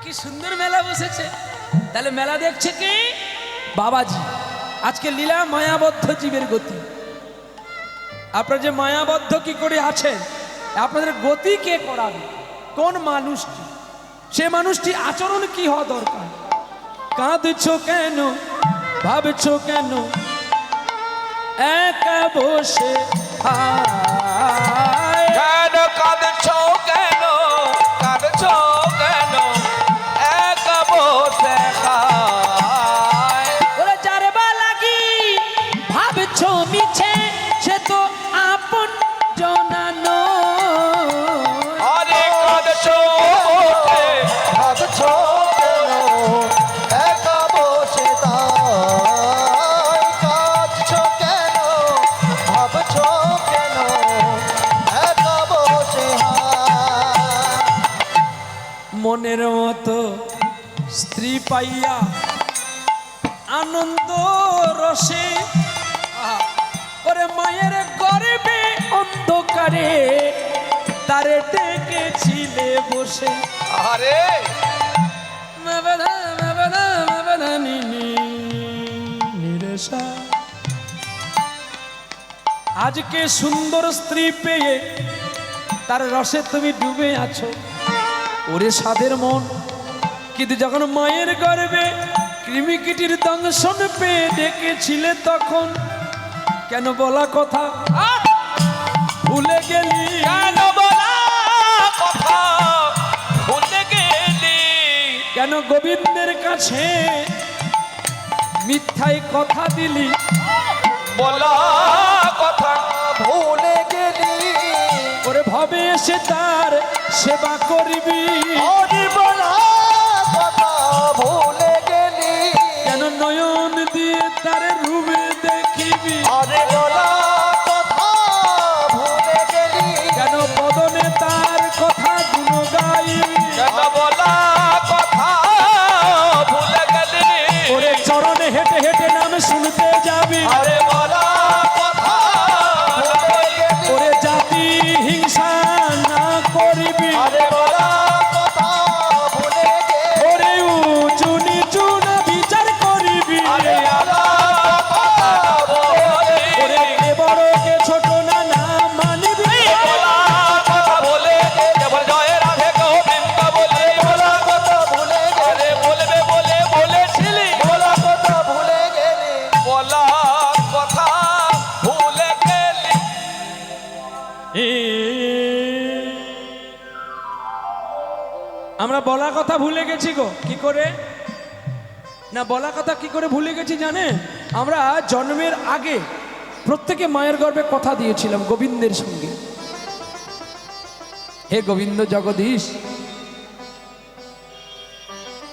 [SPEAKER 2] কি সুন্দর মেলা বসেছে। তাহলে মেলা দেখছে কি বাবাজি। আজকে লীলা মায়াবদ্ধ জীবের গতি। আপনারা যে মায়াবদ্ধ কি করে আছেন, আপনাদের গতি কে করাবে, কোন মানুষটি, সে মানুষটি আচরণ কি হওয়া দরকার। কাঁদছো কেন, ভাবছো কেন, একা বসে হায়।
[SPEAKER 3] কেন কাঁদছো কেন, কাঁদছো কেন, একা বসে খায়।
[SPEAKER 2] ওরে যার বা লাগি ভাবছো মিছে, সে তো আপন জনানো।
[SPEAKER 3] আরে কাঁদছো
[SPEAKER 4] ভাবছো কেন একা বসে তাই। কাঁদছো কেন ভাবছো কেন একা বসে
[SPEAKER 2] মনের মতো স্ত্রী পাইয়া আনন্দ রসে, ওরে মায়ের গর্বে অন্ধকারে তারে ডেকেছিলে বসে।
[SPEAKER 3] আরে
[SPEAKER 2] আজকে সুন্দর স্ত্রী পেয়ে তার রসে তুমি ডুবে আছো, ওরে সাধের মন। কিন্তু যখন মায়ের গর্ভে কৃমিকীটির দংশন পেয়ে ডেকেছিলে তখন কেন বলা কথা ভুলে গেলি।
[SPEAKER 3] কেন বলা কথা ভুলে গেলি।
[SPEAKER 2] কেন গোবিন্দের কাছে মিথ্যাই কথা দিলি।
[SPEAKER 3] বলা কথা
[SPEAKER 4] ভুলে গেলি।
[SPEAKER 2] ওরে ভবে এসে তার সেবা করবি।
[SPEAKER 4] হরি বলা কথা ভুলে গেলি।
[SPEAKER 2] কেন নয়ন দিয়ে তার রূপে দেখিবি।
[SPEAKER 4] আরে বলা কথা ভুলে গেলি।
[SPEAKER 2] কেন বদনে তার কথা গুণ গাইবি।
[SPEAKER 3] কেন বলা কথা ভুলে গেলি।
[SPEAKER 2] ওরে চরণে হেঁটে হেঁটে নাম শুনতে যাবি।
[SPEAKER 3] আরে বলা কথা ভুলে গেলি।
[SPEAKER 2] ওরে জাতি আমরা বলা কথা ভুলে গেছি গো, কি করে না বলা কথা কি করে ভুলে গেছি জানেন? আমরা জন্মের আগে প্রত্যেকে মায়ের গর্ভে কথা দিয়েছিলাম গোবিন্দের সঙ্গে, হে গোবিন্দ জগদীশ,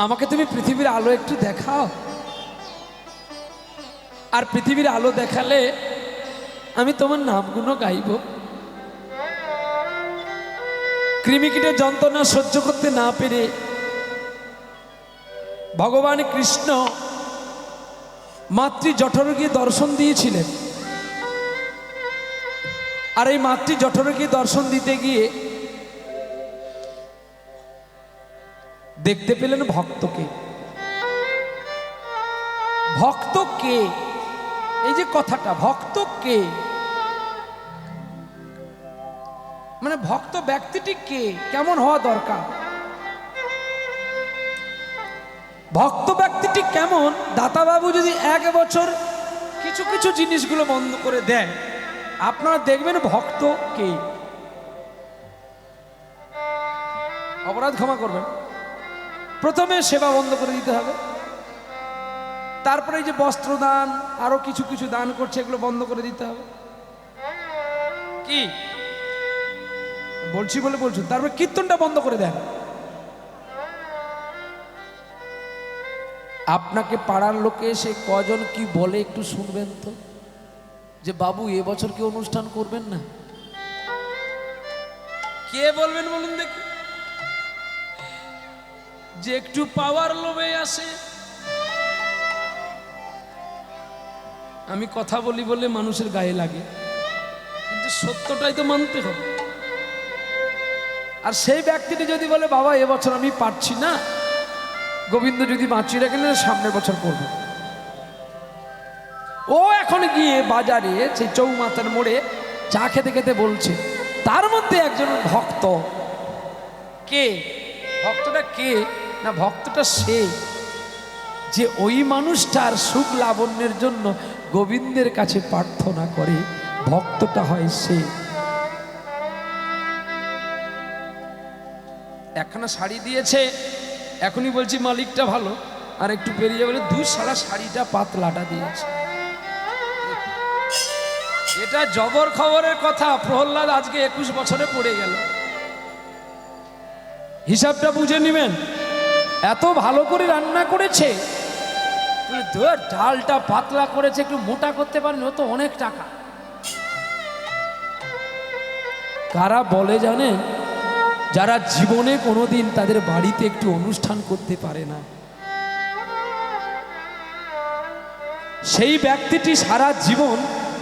[SPEAKER 2] আমাকে তুমি পৃথিবীর আলো একটু দেখাও, আর পৃথিবীর আলো দেখালে আমি তোমার নামগুলো গাইব। কৃমিকীটের যন্ত্রণা সহ্য করতে না পেরে ভগবান কৃষ্ণ মাতৃ জঠরে গিয়ে দর্শন দিয়েছিলেন। আর এই মাতৃ জঠরে গিয়ে দর্শন দিতে গিয়ে দেখতে পেলেন ভক্তকে। ভক্ত কে? এই যে কথাটা ভক্ত কে, মানে ভক্ত ব্যক্তিটি কে, কেমন হওয়া দরকার, ভক্ত ব্যক্তিটি কেমন? দাতাবাবু যদি 1 বছর কিছু কিছু জিনিসগুলো বন্ধ করে দেন, আপনারা দেখবেন ভক্ত কে। অপরাধ ক্ষমা করবেন, প্রথমে সেবা বন্ধ করে দিতে হবে, তারপরে এই যে বস্ত্রদান আরো কিছু কিছু দান করছে এগুলো বন্ধ করে দিতে হবে। কি বলছি বলে বলছো, তারপরে কীর্তনটা বন্ধ করে দেন। আপনাকে পাড়ার লোকে এসে কজন কি বলে একটু শুনবেন তো, যে বাবু এবছর কি অনুষ্ঠান করবেন না? কে বলবেন বলুন দেখি? যে একটু পাওয়ার লোভে আসে। আমি কথা বলি বলে মানুষের গায়ে লাগে, কিন্তু সত্যটাই তো মানতে হবে। আর সেই ব্যক্তিটি যদি বলে বাবা এবছর আমি পারছি না, গোবিন্দ যদি বাঁচিয়ে রাখেন সামনের বছর করবো, ও এখন গিয়ে বাজারে সেই চৌমাথার মোড়ে চা খেতে খেতে বলছে, তার মধ্যে একজন ভক্ত। কে ভক্তটা? কে না ভক্তটা সে যে ওই মানুষটার সুখ লাবণ্যের জন্য গোবিন্দের কাছে প্রার্থনা করে, ভক্তটা হয় সে। একখানা শাড়ি দিয়েছে, এখনই বলছি মালিকটা ভালো, আর একটু পেরিয়ে বলে দুই সারা শাড়িটা পাতলাটা দিয়েছে। এটা জবর খবরের কথা। প্রহ্লাদ আজকে 21 বছরে পড়ে গেল, হিসাবটা বুঝে নেবেন। এত ভালো করে রান্না করেছে, ডালটা পাতলা করেছে, একটু মোটা করতে পারেন, ও তো অনেক টাকা। কারা বলে জানেন? যারা জীবনে কোনোদিন তাদের বাড়িতে একটু অনুষ্ঠান করতে পারে না, সেই ব্যক্তিটি সারা জীবন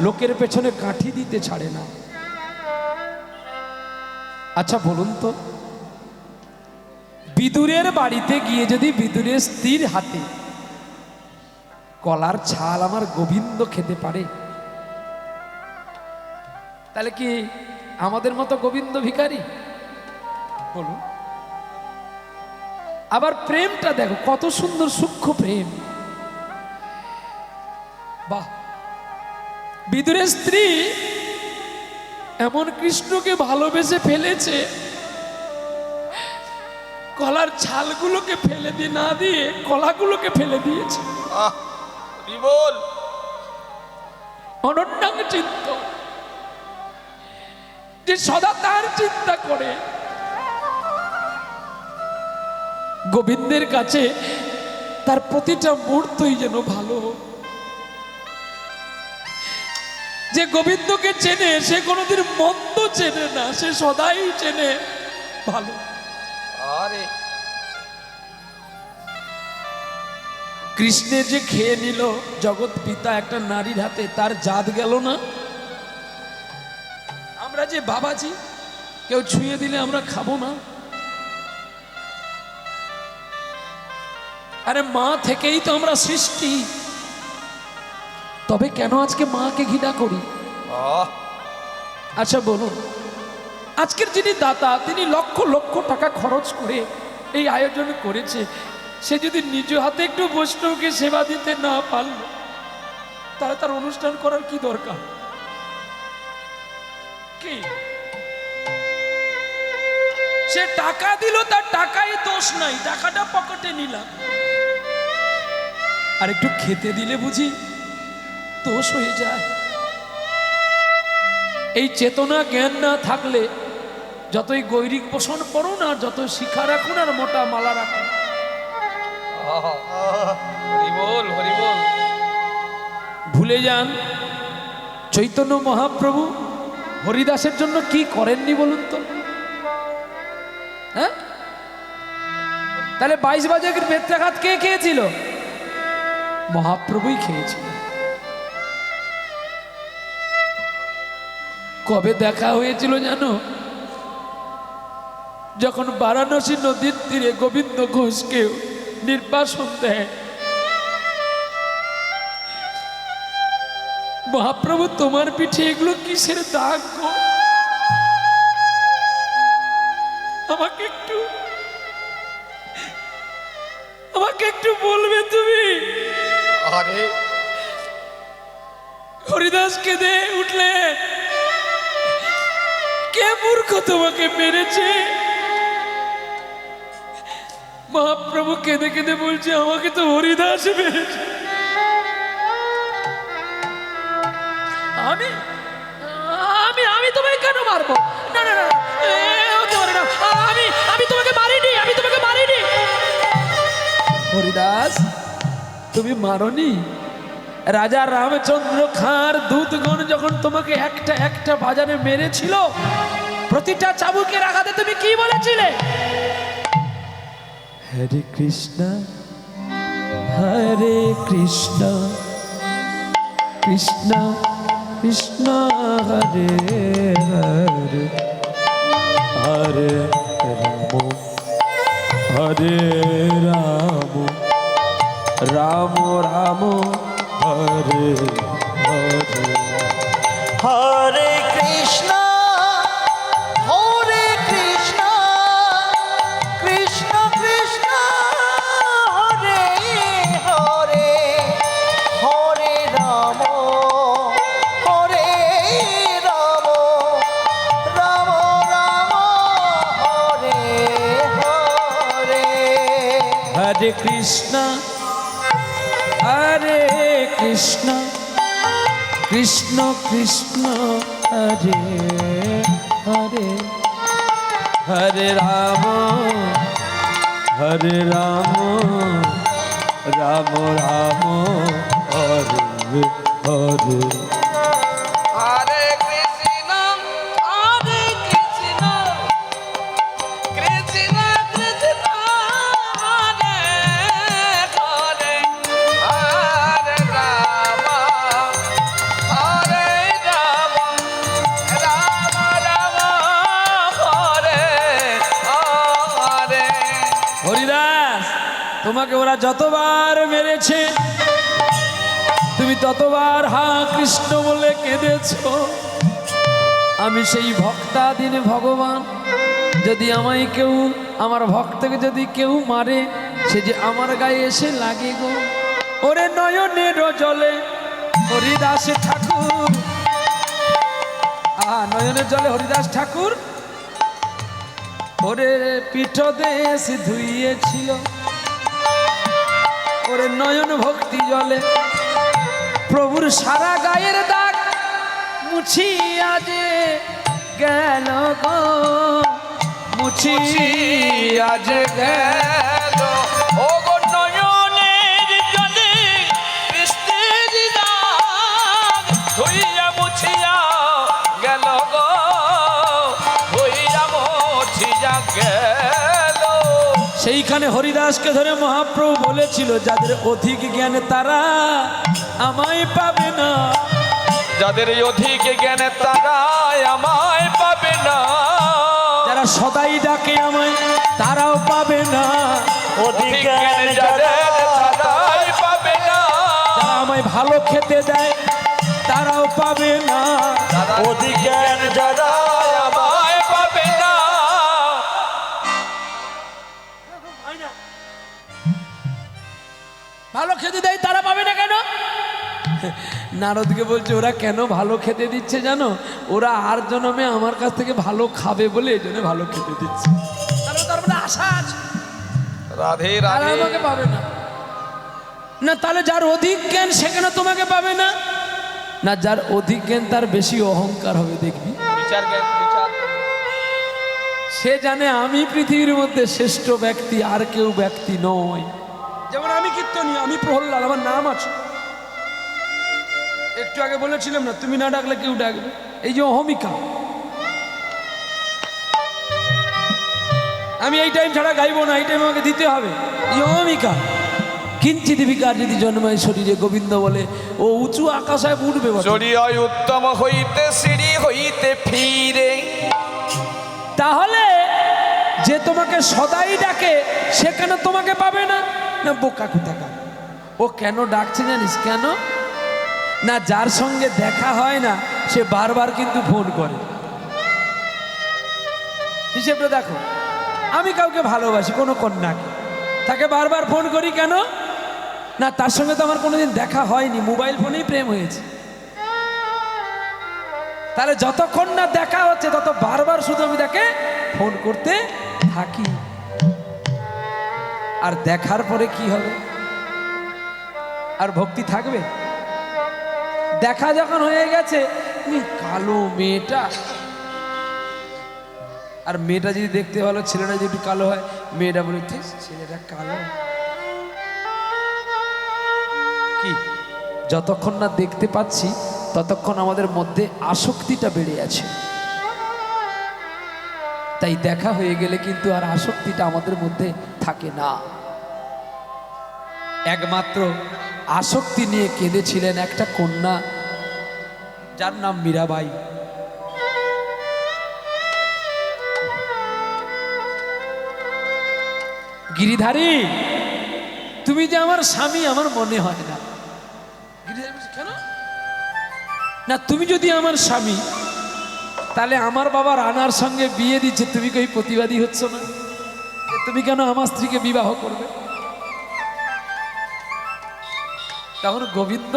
[SPEAKER 2] লোকের পেছনে কাঠি দিতে ছাড়ে না। আচ্ছা বলুন তো, বিদুরের বাড়িতে গিয়ে যদি বিদুরের স্ত্রীর হাতে কলার ছাল আমার গোবিন্দ খেতে পারে, তাহলে কি আমাদের মতো গোবিন্দ ভিখারি? বলুন। আবার প্রেমটা দেখো, কত সুন্দর সূক্ষ্ম প্রেম। বাহ! বিদুরের স্ত্রী এমন কৃষ্ণকে ভালোবেসে ফেলেছে, কলার ছালগুলোকে ফেলে দিয়ে না দিয়ে কলাগুলোকে ফেলে দিয়েছে।
[SPEAKER 4] বল
[SPEAKER 2] অনন্যাং চিত্ত, যে সদা তার চিন্তা করে, গোবিন্দের কাছে তার প্রতিটা মুহূর্তই যেন ভালো। যে গোবিন্দকে চেনে সে কোনোদিন মন্দ চেনে না, সে সদাই চেনে ভালো।
[SPEAKER 4] আরে
[SPEAKER 2] কৃষ্ণের যে খেয়ে নিল জগৎ পিতা একটা নারীর হাতে, তার জাত গেল না? আমরা যে বাবাজি, কেউ ছুঁয়ে দিলে আমরা খাবো না? আরে মা থেকেই তো আমরা সৃষ্টি, তবে কেন আজকে মাকে ঘৃণা করি? আচ্ছা বলুন, আজকের যিনি দাতা, তিনি লক্ষ লক্ষ টাকা খরচ করে এই আয়োজন করেছে, সে যদি নিজ হাতে একটু বৈষ্ণবকে সেবা দিতে না পারল, তাহলে তার অনুষ্ঠান করার কি দরকার? কি সে টাকা দিল, তার টাকাই দোষ দোষ নাই, টাকাটা পকেটে নিলাম, আর একটু খেতে দিলে বুঝি দোষ হয়ে যায়। এই চেতনা জ্ঞান না থাকলে যতই গৈরিক পোষণ করুন আর যতই শিখা রাখুন আর মোটা মালা রাখুন,
[SPEAKER 3] হরি বল, হরি বল।
[SPEAKER 2] ভুলে যান চৈতন্য মহাপ্রভু হরিদাসের জন্য কি করেননি বলুন তো? হ্যাঁ, তাহলে 22 বাজারের বেত্রাঘাত কে খেয়েছিল? মহাপ্রভুই খেয়েছিল। কবে দেখা হয়েছিল জানো? যখন বারাণসী নদীর তীরে গোবিন্দ ঘোষকে নির্বাসন দেয়। মহাপ্রভু তোমার পিঠে এগুলো কিসের দাগ গো? আমাকে একটু বলবে তুমি?
[SPEAKER 3] আরে
[SPEAKER 2] হরিদাস কেঁদে উঠলে, কে মূর্খ তোমাকে মেরেছে? মহাপ্রভু কেঁদে কেঁদে বলছে, আমাকে তো হরিদাস মেরেছে। আমি আমি আমি তোমায় কেন মারবো? না না না, হতে পারে না। আমি তোমাকে মারিনি, আমি তোমাকে মারিনি। হরিদাস, তুমি মারনি? রাজা রামচন্দ্র খাঁর দূতগণ যখন তোমাকে একটা একটা বাজারে মেরেছিল, প্রতিটা চাবুকের আঘাতে তুমি কি বলেছিলে? হরে কৃষ্ণ হরে কৃষ্ণ কৃষ্ণ কৃষ্ণ হরে হরে হরে রাম রাম রাম হরে হরে।
[SPEAKER 4] হরে কৃষ্ণ কৃষ্ণ কৃষ্ণ হরে হরে, হরে রাম রাম রাম হরে হরে।
[SPEAKER 2] হরে কৃষ্ণ হরে কৃষ্ণ কৃষ্ণ কৃষ্ণ হরে হরে, হরে রাম রাম রাম হরে হরে।
[SPEAKER 3] হরে কৃষ্ণ, হরে কৃষ্ণ, কৃষ্ণ কৃষ্ণ হরে হরে, হরে রাম, হরে রাম, রাম রাম হরে হরে।
[SPEAKER 2] হরিদাস, তোমাকে ওরা যতবার মেরেছে তুমি ততবার হা কৃষ্ণ বলে কেঁদেছ। আমি সেই ভক্তাধীন ভগবান, যদি আমায় কেউ, আমার ভক্তকে যদি কেউ মারে, সে যে আমার গায়ে এসে লাগে গো। ওরে নয়নের জলে হরিদাস ঠাকুর, নয়নের জলে হরিদাস ঠাকুর ওরে পিঠ দেশ ধুইয়েছিল। ওরে নয়ন ভক্তি জলে প্রভুর সারা গায়ের দাগ মুছিয়া যে গেল গো, মুছিয়া যে গেল।
[SPEAKER 3] ও গো নয়নের জলে বৃষ্টির দাগ ধুইয়া মুছিয়া গেল গো, ধুইয়া মুছিয়া গেল।
[SPEAKER 2] সেইখানে হরিদাসকে ধরে মহাপ্রভু বলেছিল, যাদের অধিক জ্ঞান তারা আমায় পাবে না,
[SPEAKER 3] যাদের অধিক জ্ঞান তারা আমায় পাবে না,
[SPEAKER 2] যারা সদাই ডাকে আমায় তারাও পাবে না,
[SPEAKER 3] অধিক জ্ঞান যাদের তারাই পাবে না,
[SPEAKER 2] যারা আমায় ভালো খেতে দেয় তারাও পাবে না,
[SPEAKER 4] অধিক জ্ঞান যারা
[SPEAKER 3] আমায় পাবে না।
[SPEAKER 2] ভালো খেতে দেয় তারা পাবে না কেন? নারদকে বলছে ওরা কেন ভালো খেতে দিচ্ছে জানো? ওরা আর জন্মে আমার কাছ থেকে ভালো খাবে বলে এই জন্য ভালো খেতে দিচ্ছে। তার মানে আশা আছে।
[SPEAKER 3] রাধে
[SPEAKER 2] তাহলে
[SPEAKER 3] রাধে
[SPEAKER 2] আমাকে পাবে না। না তাহলে যার অধিক জ্ঞান সেখানে তোমাকে পাবে না। না যার অধিক জ্ঞান তার বেশি অহংকার হবে, দেখবি
[SPEAKER 3] বিচার জ্ঞান বিচার
[SPEAKER 2] সে জানে আমি পৃথিবীর মধ্যে শ্রেষ্ঠ ব্যক্তি, আর কেউ ব্যক্তি নয়। যেমন আমি কীর্তনীয়, আমি প্রহ্লাদ, আমার নাম আছে। একটু আগে বলেছিলাম না, তুমি না ডাকলে কেউ ডাকবে। এই যে অহমিকা, আমি এই টাইম ছাড়া গাইবো না, এই টাইম আমাকে দিতে হবে, এই অহমিকা। কিঞ্চিত বিকার যদি জন্মায় শরীরে, গোবিন্দ বলে ও উঁচু আকাশায় উঠবে বটে।
[SPEAKER 3] চরিয় উত্তম হইতে সিঁড়ি হইতে ফিরে।
[SPEAKER 2] তাহলে যে তোমাকে সদাই ডাকে সেখানে তোমাকে পাবে না। না বোকা কোথাকার, ও কেন ডাকছে জানিস কেন? না যার সঙ্গে দেখা হয় না সে বারবার কিন্তু ফোন করে। হিসেবটা দেখো, আমি কাউকে ভালোবাসি, কোনো কন্যাকে, তাকে বারবার ফোন করি কেন? না তার সঙ্গে তো আমার কোনোদিন দেখা হয়নি, মোবাইল ফোনেই প্রেম হয়েছে। তাহলে যতক্ষণ না দেখা হচ্ছে তত বারবার শুধু আমি তাকে ফোন করতে থাকি। আর দেখার পরে কি হবে? আর ভক্তি থাকবে? দেখা যখন হয়ে গেছে, কালো মেয়েটা, আর মেয়েটা যদি দেখতে ভালো, ছেলেটা যদি একটু কালো হয়, মেয়েটা বলে ঠিক ছেলেটা কালো। কি যতক্ষণ না দেখতে পাচ্ছি ততক্ষণ আমাদের মধ্যে আসক্তিটা বেড়ে আছে। তাই দেখা হয়ে গেলে কিন্তু আর আসক্তিটা আমাদের মধ্যে থাকে না। একমাত্র আসক্তি নিয়ে কেঁদেছিলেন একটা কন্যা, যার নাম মীরাবাই। গিরিধারী, তুমি যে আমার স্বামী আমার মনে হয় না। গিরিধারী বলছে, কেন? না তুমি যদি আমার স্বামী, তাহলে আমার বাবা রানার সঙ্গে বিয়ে দিচ্ছে, তুমি কই প্রতিবাদী হচ্ছ না? তুমি কেন আমার স্ত্রীকে বিবাহ করবে? তখন গোবিন্দ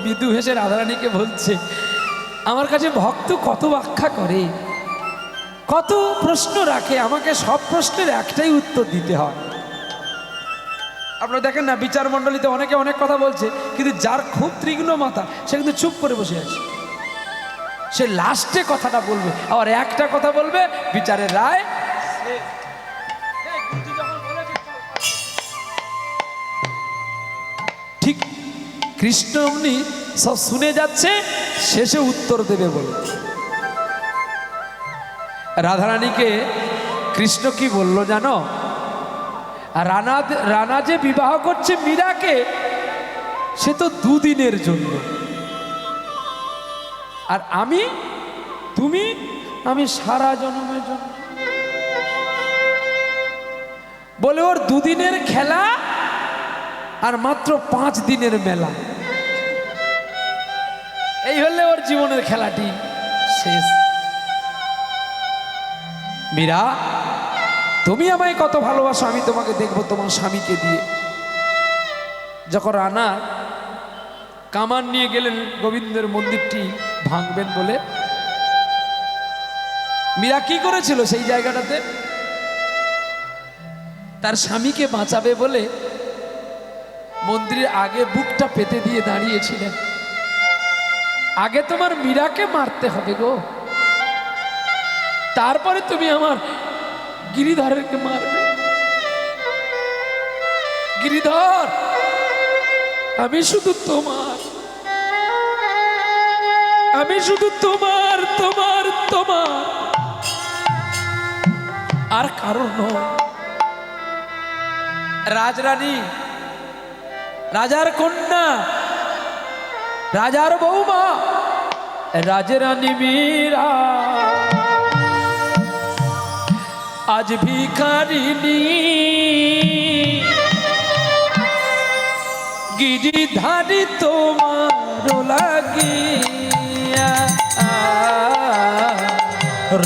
[SPEAKER 2] মৃদু হেসে রাধারানীকে বলছে, আমার কাছে ভক্ত কত ব্যাখ্যা করে, কত প্রশ্ন রাখে, আমাকে সব প্রশ্নের একটাই উত্তর দিতে হয়। আপনারা দেখেন না, বিচার মণ্ডলীতে অনেকে অনেক কথা বলছে, কিন্তু যার খুব তীক্ষ্ণ মাথা সে কিন্তু চুপ করে বসে আছে। সে লাস্টে কথাটা বলবে, আবার একটা কথা বলবে, বিচারের রায়। ঠিক কৃষ্ণ অমনি সব শুনে যাচ্ছে, শেষে উত্তর দেবে বলে। রাধারানীকে কৃষ্ণ কি বলল জানো? রানা যে বিবাহ করছে মীরাকে, সে তো দুদিনের জন্য, আর আমি সারা জন্মের জন্য। বলে ওর দুদিনের খেলা আর মাত্র 5 দিনের মেলা, এই হলে ওর জীবনের খেলাটি শেষ। মীরা, তুমি আমায় কত ভালোবাসো, আমি তোমাকে দেখবো তোমার স্বামীকে দিয়ে। যখন রানা কামান নিয়ে গেলেন গোবিন্দের মন্দিরটি ভাঙবেন বলে, মীরা কি করেছিল সেই জায়গাটাতে? তার স্বামীকে বাঁচাবে বলে মন্দিরের আগে বুকটা পেতে দিয়ে দাঁড়িয়েছিলেন। আগে তোমার মীরাকে মারতে হবে গো, তারপরে তুমি আমার গিরিধরকে মারবে। গিরিধর, আমি শুধু তোমার, আমি শুধু তোমার তোমার তোমার, আর কারণ নয়। রাজরানী, রাজার কন্যা, রাজার বৌমা, রাজরানী মীরা আজ ভিখারিনী, গিরিধারী তোমার লাগিয়া।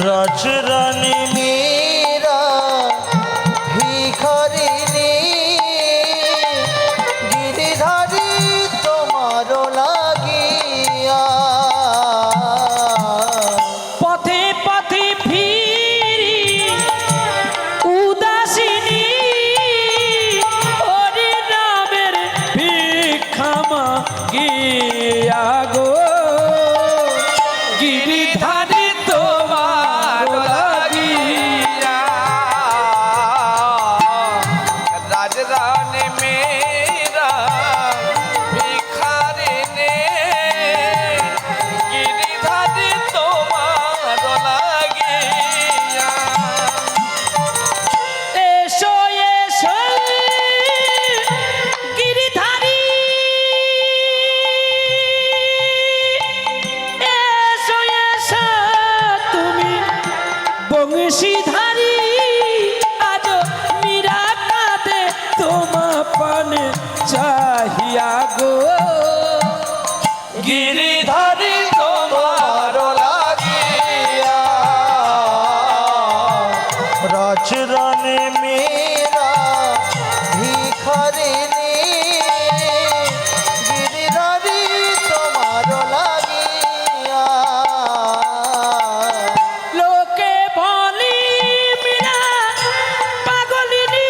[SPEAKER 5] রাজরানী মীরা ভিখারিনী, গিরিধারী তোমার লাগিয়া।
[SPEAKER 2] পথে পথে ফিরি উদাসিনী,
[SPEAKER 3] রাজরানী মেয়েরা ভিখারিনী গিরিধারী তোমার লাগিয়া
[SPEAKER 2] এসো এসো গিরিধারী, এসো এসো তুমি বংশীধারী, আজ মীরা কাঁদে তোমা পানে চাহিয়া গো।
[SPEAKER 3] গিরিধারী তোমার লাগিয়া
[SPEAKER 5] রাজরানী মীরা ভিখারিনী গিরিধারী তোমার লাগিয়া
[SPEAKER 2] লোকে বলি মীরা পাগলিনী,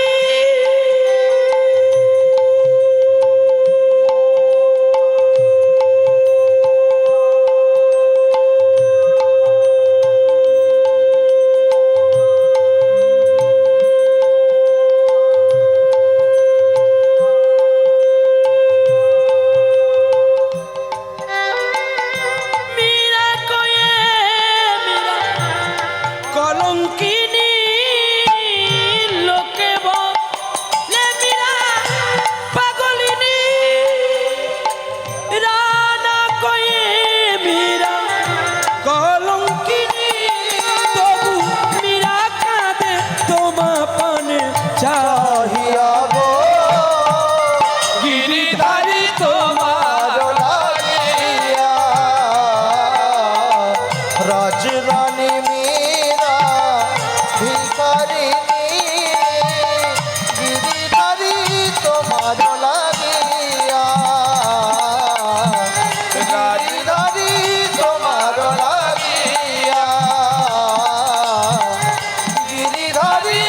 [SPEAKER 2] মীরা কয়ে মীরা কলঙ্কিনী, লোকে বলে মীরা পাগলিনী, রানা কয়ে মীরা কলঙ্কিনী, তবু মীরা কাঁদে তোমা পানে চাহিয়া গো।
[SPEAKER 3] গিরিধারী তোমার
[SPEAKER 5] লাগিয়া রাজরানী মীরা ভিখারিনী গিরিধারী তোমার লাগিয়া গিরিধারী তোমার লাগিয়া গিরিধারী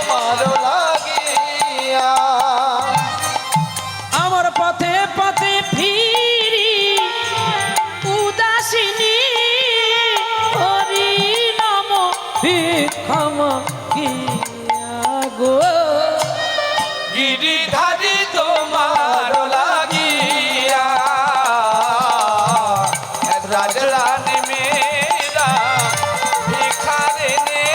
[SPEAKER 5] তোমার লাগিয়া
[SPEAKER 2] আমার পথে পথে ফিরি উদাসিনী, হরি নম ভিক্ষম গো।
[SPEAKER 3] গিরিধারী তোমার লাগিয়া রাজরানী মেয়েরা ভিখারিনী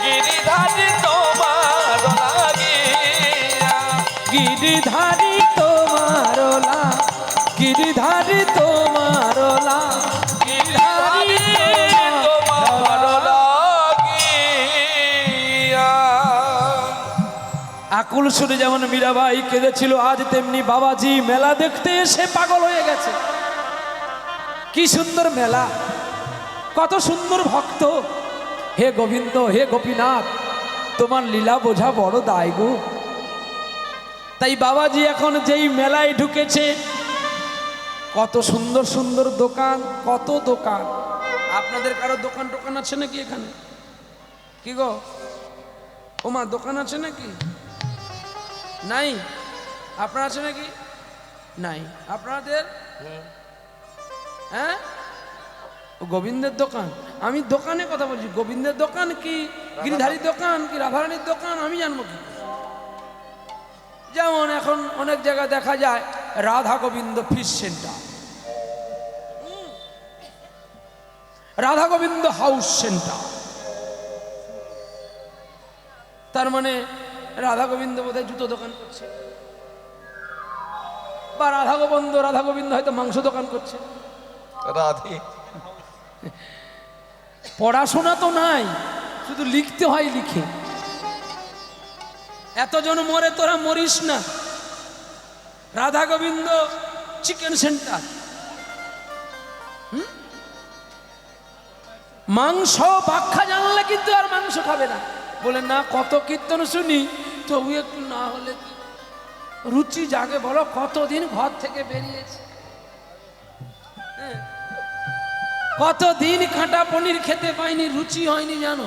[SPEAKER 3] গিরিধারী তোমার লাগিয়া
[SPEAKER 2] গিরিধারী তোমার লা, গিরিধারী তোমার লা,
[SPEAKER 3] গিরিধারী তোমার লাগিয়া
[SPEAKER 2] আকুল সুরে যেমন মীরাবাই কেঁদেছিল, আজ তেমনি বাবাজি মেলা দেখতে এসে পাগল হয়ে গেছে। কি সুন্দর মেলা, কত সুন্দর ভক্ত। হে গোবিন্দ, হে গোপীনাথ, তোমার লীলা বোঝা বড় দায় গো। তাই বাবাজি এখন যেই মেলায় ঢুকেছে, কত সুন্দর সুন্দর দোকান, কত দোকান। আপনাদের কারো দোকান টোকান আছে নাকি এখানে? কি গো ওমা, দোকান আছে নাকি? নাই? আপনার আছে নাকি? নাই। আপনাদের? হ্যাঁ, গোবিন্দের দোকান। আমি দোকানে কথা বলছি, গোবিন্দের দোকান কি গিরিধারীর দোকান কি রাধারানীর দোকান আমি জানবো কি? যেমন এখন অনেক জায়গায় দেখা যায় Radha Gobinda fish centre, Radha Gobinda house centre. তার মানে রাধা গোবিন্দ বোধহয় জুতো দোকান করছে, বা রাধা গোবিন্দ হয়তো মাংস দোকান করছে।
[SPEAKER 3] রাধে
[SPEAKER 2] পড়াশোনা তো নাই, শুধু লিখতে হয়, লিখে। এতজন মরে, তোরা মরিস না। রাধা গোবিন্দ চিকেন সেন্টার, মাংস ব্যাখ্যা জানলে কিন্তু আর মাংস খাবে না। বলে না, কত কীর্তন শুনি, তবু একটু না হলে রুচি জাগে। বলো, কতদিন ঘর থেকে বেরিয়েছে, কতদিন কাঁটা পনির খেতে পাইনি, রুচি হয়নি জানো।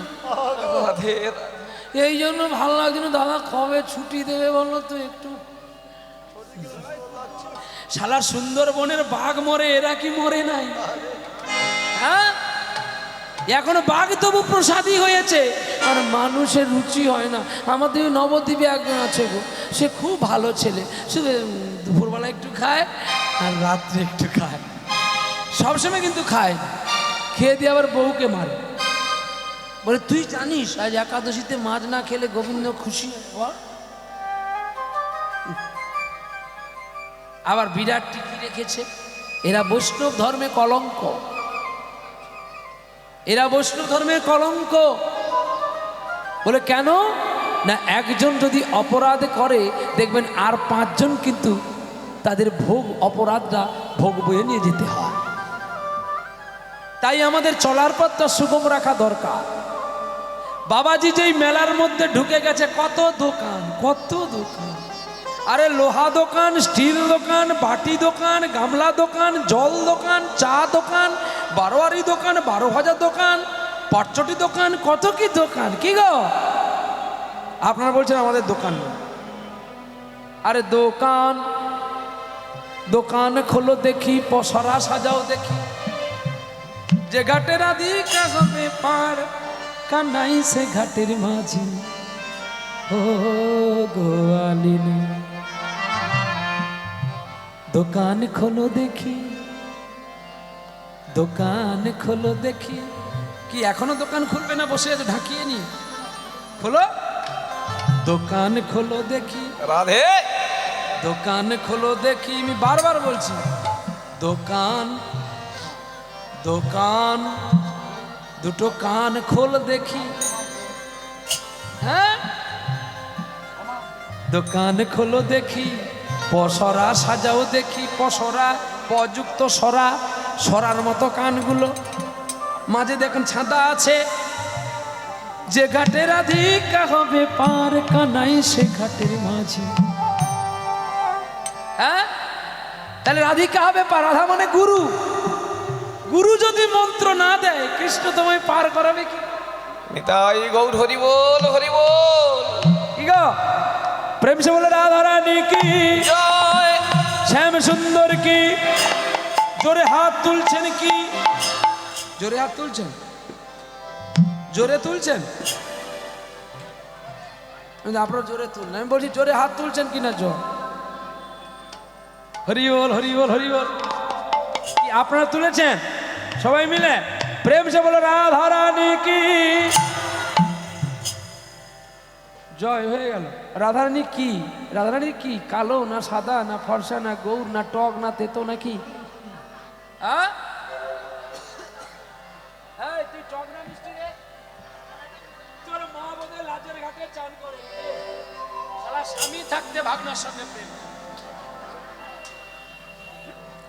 [SPEAKER 3] রাধে
[SPEAKER 2] এই জন্য ভালো লাগছে না। দাদা কবে ছুটি দেবে বললো তো একটু। শালা সুন্দরবনের বাঘ মরে, এরা কি মরে নাই? হ্যাঁ, এখনো বাঘ তবু প্রসাদী হয়েছে, আর মানুষের রুচি হয় না। আমাদের ওই নবদ্বীপে একজন আছে গো, সে খুব ভালো ছেলে, শুধু দুপুরবেলা একটু খায় আর রাত্রে একটু খায়, সবসময় কিন্তু খায় না। খেয়ে দিয়ে আবার বউকে মারে, বলে তুই জানিস আজ একাদশীতে মাছ না খেলে গোবিন্দ খুশি হয়? বল। আবার বিরাট টিকি রেখেছে। এরা বৈষ্ণব ধর্মে কলঙ্ক, এরা বৈষ্ণব ধর্মের কলঙ্ক। বলে কেন না, একজন যদি অপরাধ করে দেখবেন আর 5 জন কিন্তু তাদের ভোগ অপরাধটা ভোগ বয়ে নিয়ে যেতে হয়। তাই আমাদের চলার পথটা সুগম রাখা দরকার। বাবাজি যেই মেলার মধ্যে ঢুকে গেছে, কত দোকান, কত দোকান, আরে লোহা দোকান, স্টিল দোকান, বাটি দোকান, গামলা দোকান, জল দোকান, চা দোকান, বারোয়ারি দোকান, 12 ভাজা দোকান, পটচটি দোকান, কত কি দোকান। কি গো আপনারা বলছেন আমাদের দোকান নেই? আরে দোকান, দোকান খোলো দেখি, পসরা সাজাও দেখি, যে ঘাটের আদিকা হবে পার, কানাই সে ঘাটের মাঝি ও গোয়ালিনী। দোকান খোলো দেখি, দোকান খোলো দেখি। কি এখনো দোকান খুলবে না? বসে আছে ঢাকিয়ে নি, খোলো দোকান খোলো দেখি।
[SPEAKER 3] রাধে,
[SPEAKER 2] দোকান খোলো দেখি, আমি বারবার বলছি দোকান, দোকান, দুটো কান খোল দেখি। হ্যাঁ, দোকান খোলো দেখি, পসরা সাজাও দেখি, পসরা পযুক্ত সরা, সরার মতো কানগুলো, মাঝে দেখুন ছাঁদা আছে, যে ঘাটের আধিকা হবে পার, কানাই সে ঘাটের মাঝি। হ্যাঁ, তাহলে রাধিকা হবে পার, রাধা মানে গুরু। গুরু যদি মন্ত্র না দেয়, কৃষ্ণ তোমায় পার করাবে কি?
[SPEAKER 3] নিতাই গৌর হরি বল, হরি বল।
[SPEAKER 2] কি গো, প্রেম সে বলে রাধা রানী কি
[SPEAKER 3] জয়।
[SPEAKER 2] শ্যাম সুন্দর কি, জোরে হাত তুলছেন কি? জোরে হাত তুলছেন, জোরে তুলছেন? আপনারা জোরে তুললেন, আমি বলছি জোরে হাত তুলছেন কিনা? জোর হরি বল, হরি বল, হরি বল। কি আপনারা তুলেছেন সবাই মিলে? প্রেম সে বলো রাধা রানী কি জয়। হয়ে গেল। রাধারানী কি? রাধারানী কি কালো না সাদা না ফর্সা না গৌর না টক না তেতো নাকি? তুই টক না মিষ্টি রে? তোর মা বোধহয় লাজের ঘাটে চান করে, শালা স্বামী থাকতে ভাগনার সঙ্গে প্রেম।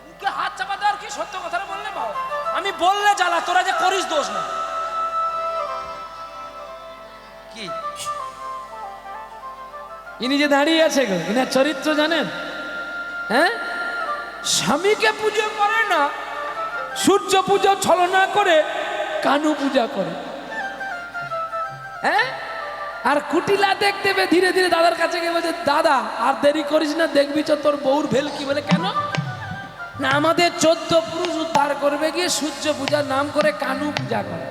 [SPEAKER 2] মুখে হাত চাপা দেওয়ার কি সত্য কথাটা বললে বাবা? আমি বললে জ্বালা, তোরা যে করিস দোষ না। কি ইনি যে দাঁড়িয়ে আছে গো, ইনার চরিত্র জানেন? হ্যাঁ, স্বামীকে পুজো করে না, সূর্য পুজো ছলনা করে কানু পূজা করে। হ্যাঁ, আর কুটিলা দেখতে পেয়ে ধীরে ধীরে দাদার কাছে গিয়ে বলছে, দাদা আর দেরি করিস না, দেখবি তো তোর বউর ভেল কি। বলে কেন না, আমাদের 14 পুরুষ উদ্ধার করবে গিয়ে সূর্য পূজার নাম করে কানু পূজা করে।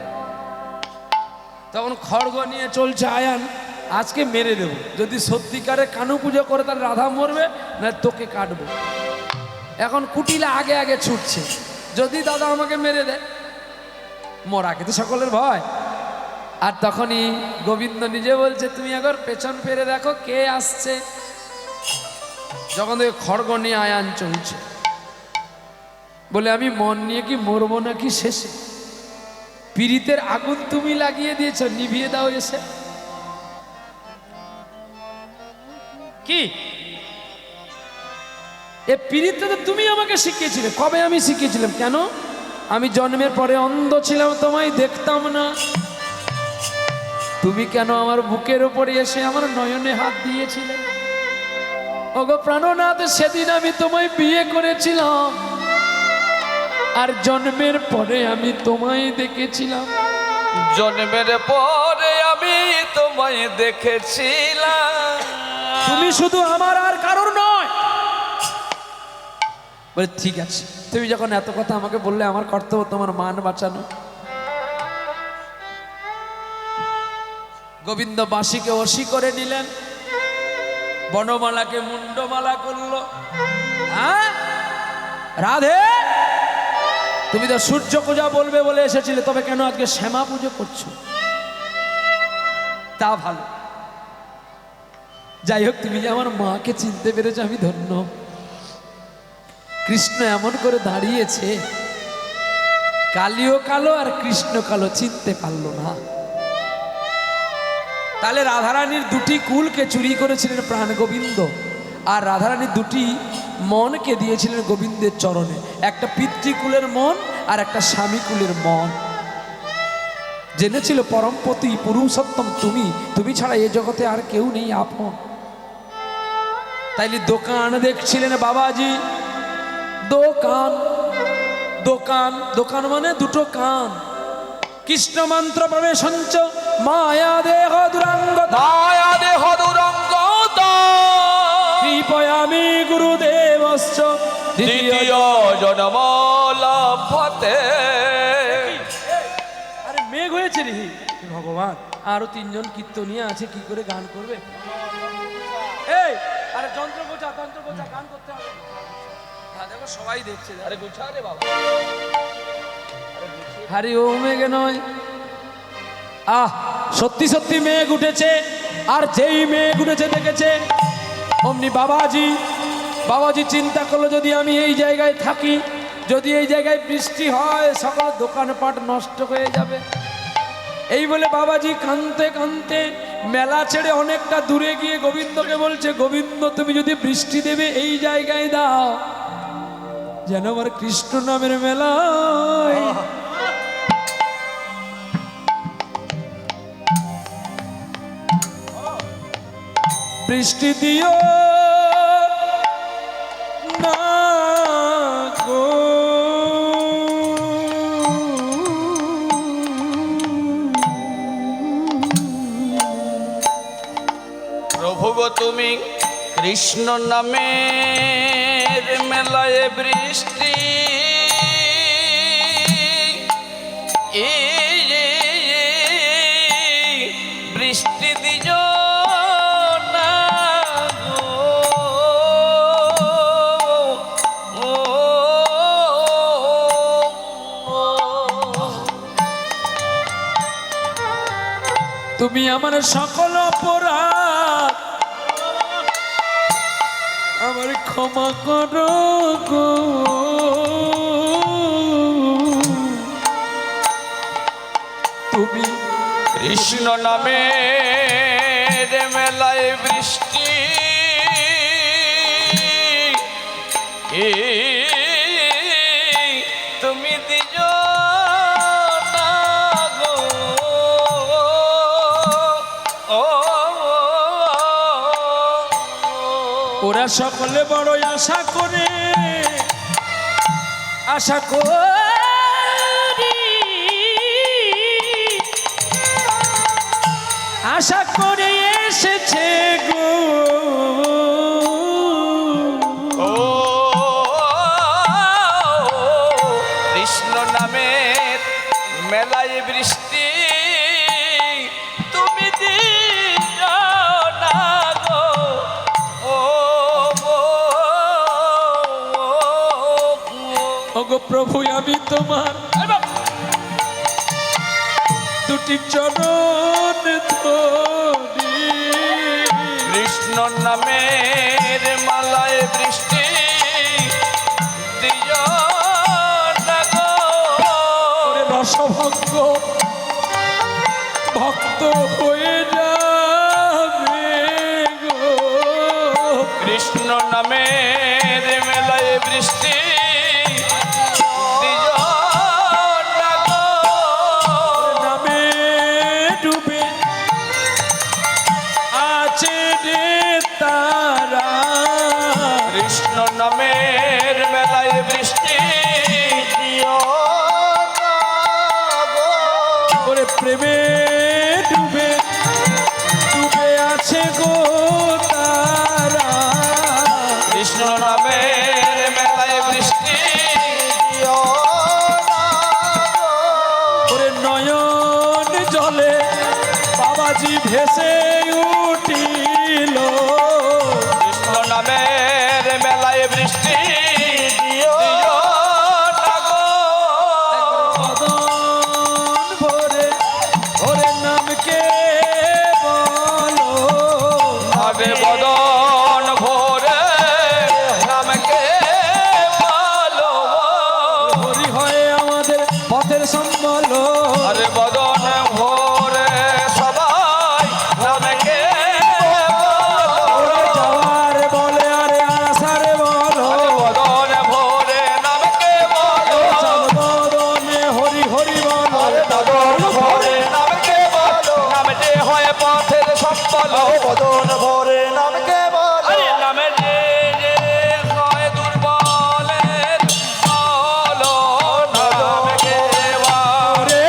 [SPEAKER 2] তখন খড়গ নিয়ে চলছে আয়ান, আজকে মেরে দেব, যদি সত্যিকারে কানু পুজো করে তাহলে রাধা মরবে, না তোকে কাটবো। এখন কুটিলা আগে আগে ছুটছে, যদি দাদা আমাকে মেরে দেয়, মরাকে তো সকলের ভয়। আর তখনই গোবিন্দ নিজে বলছে, তুমি একবার পেছন ফিরে দেখো কে আসছে। যখন দেখে খড়গ নিয়ে আয়ান চলছে, বলে আমি মন নিয়ে কি মরবো নাকি শেষে? পীড়িতের আগুন তুমি লাগিয়ে দিয়েছ, নিভিয়ে দাও এসে। কি এ পীড়িতটা তো তুমি আমাকে শিখিয়েছিলে। কবে আমি শিখিয়েছিলাম? কেন? আমি জন্মের পরে অন্ধ ছিলাম, তোমায় দেখতাম না। তুমি কেন আমার বুকের উপরে এসে আমার নয়নে হাত দিয়েছিলে? ওগো প্রাণনাথ, সেদিন আমি তোমায় বিয়ে করেছিলাম, আর জন্মের পরে আমি তোমায় দেখেছিলাম।
[SPEAKER 3] জন্মের পরে আমি তোমায় দেখেছিলাম,
[SPEAKER 2] তুমি শুধু আমার আর কারোর নয়। বলে ঠিক আছে, তুমি যখন এত কথা আমাকে বললে, আমার কর্তব্য তোমার মান বাঁচানো। গোবিন্দ বাঁশিকে অসি করে নিলেন, বনমালাকে মুন্ডমালা করলো। হ্যাঁ রাধে, তুমি তো সূর্য পূজা বলবে বলে এসেছিলে, তবে কেন আজকে শ্যামা পুজো করছো? তা ভালো। যাই হোক, তুমি যে আমার মাকে চিনতে পেরেছো, আমি ধন্য। কৃষ্ণ এমন করে দাঁড়িয়েছে, কালিও কালো আর কৃষ্ণ কালো, চিনতে পারলো না। তাহলে রাধারানীর দুটি কুলকে চুরি করেছিলেন প্রাণ গোবিন্দ, আর রাধারানীর দুটি মনকে দিয়েছিলেন গোবিন্দের চরণে, একটা পিতৃকুলের মন আর একটা স্বামীকুলের মন। জেনেছিল পরমপতি পুরুষোত্তম তুমি, তুমি ছাড়া এ জগতে আর কেউ নেই আপন। তাইলে দোকান দেখছিলেন বাবাজি, দোকান দোকান দোকান মানে দুটো কান। কৃষ্ণ মন্ত্র প্রবেশঞ্চ মায়া দেহ দুরাঙ্গতা,
[SPEAKER 3] মায়া দেহ দুরঙ্গতা,
[SPEAKER 2] কৃপয়ামি গুরুদেবশ্চ
[SPEAKER 3] দ্বিতীয় জন্ম লভতে।
[SPEAKER 2] আরে মেঘ হয়েছে রে হে ভগবান, আরো তিনজন কীর্তনিয়া আছে, কি করে গান করবে? এই আরে যন্ত্র গোছা গান করতে হবে। হ্যাঁ দেখো সবাই দেখছে।
[SPEAKER 3] আরে গুছা রে বাবা।
[SPEAKER 2] হারি ও মেঘে নয়, সত্যি সত্যি মেঘ উঠেছে। আর যেই মেঘ উঠেছে দেখেছে, অমনি বাবাজি চিন্তা করলো, যদি আমি এই জায়গায় থাকি, যদি এই জায়গায় বৃষ্টি হয়, সকল দোকানপাট নষ্ট হয়ে যাবে। এই বলে বাবাজি কাঁদতে কাঁদতে মেলা ছেড়ে অনেকটা দূরে গিয়ে গোবিন্দকে বলছে, গোবিন্দ তুমি যদি বৃষ্টি দেবে এই জায়গায় দাও, যেন আমার কৃষ্ণ নামের মেলায় বৃষ্টি দিও না গো।
[SPEAKER 4] প্রভু গো তুমি কৃষ্ণ নামের মেলায় বৃষ্টি বৃষ্টি দিজ না গো।
[SPEAKER 2] তুমি আমার সকল অপরাধ আমার ক্ষমা করো গো। তুমি
[SPEAKER 4] কৃষ্ণ নামের মেলায় বৃষ্টি তুমি দিজ না গো।
[SPEAKER 2] ওরা সকলে বড় আশা করে আশা করে এসেছে গো।
[SPEAKER 4] ও কৃষ্ণ নামের মেলায় বৃষ্টি তুমি দিজ না গো।
[SPEAKER 2] ওগো প্রভু, আমি তোমার দুটি চরণ ধরি,
[SPEAKER 4] কৃষ্ণ নামের মালায় বৃষ্টি দিও না গো।
[SPEAKER 2] ওরে রসভঙ্গ ভক্ত হয়ে যাবে গো।
[SPEAKER 4] কৃষ্ণ নামের মেলায় বৃষ্টি দিও না গো।
[SPEAKER 2] নামে ডুবে আছে রে তারা,
[SPEAKER 4] কৃষ্ণ নামের মেলায় বৃষ্টি দিও
[SPEAKER 5] না গো।
[SPEAKER 2] ওরে প্রেমে ডুবে আছে গো তারা,
[SPEAKER 4] কৃষ্ণ
[SPEAKER 2] ভেসে উঠিল
[SPEAKER 3] কৃষ্ণ নামের মেলায় বৃষ্টি দিও না গো।
[SPEAKER 2] বদন ভরে ওরে নামকে বলো
[SPEAKER 3] আরে বদন ভরে নামকে বলো।
[SPEAKER 2] হরি হয়ে আমাদের পথের সম্বল
[SPEAKER 3] আরে বদন ভরে সবাই নামকে বলো।
[SPEAKER 2] যাওয়ার বলে আরে আসারে বলো
[SPEAKER 3] আরে বদন ভরে নামকে বলো।
[SPEAKER 2] বদনে হরি হরি বলো
[SPEAKER 3] আরে বদন ভরে নামকে বলো। নামে হয় পথের সম্বল।
[SPEAKER 5] বদন ভরে নামকে বলো
[SPEAKER 3] আরে নামে যে হয় দুর্বলের বলো নামকে বলো।
[SPEAKER 2] রে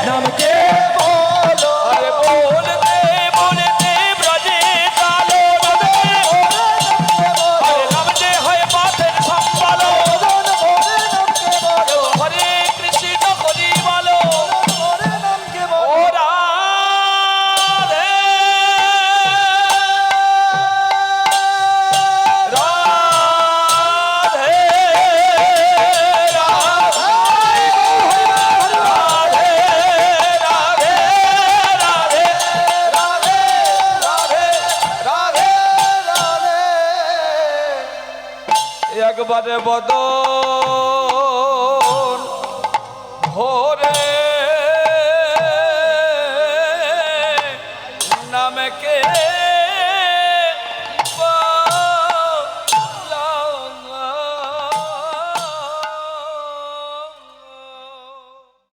[SPEAKER 2] নামকে
[SPEAKER 5] বলো
[SPEAKER 3] আরে বলতে বলতে ব্রজে কালো নদে। আরে নাম যে হয় পথের সম্বল।
[SPEAKER 5] বদন ভরে নামকে বলো
[SPEAKER 3] হরে কৃষ্ণ হরি বলো।
[SPEAKER 5] ভরে নামকে বলো
[SPEAKER 3] ও রাধে রাধে রাধে রাধে রাধে রাধে রাধে রাধে
[SPEAKER 5] রাধে
[SPEAKER 3] একবারে বদন ভরে নামকে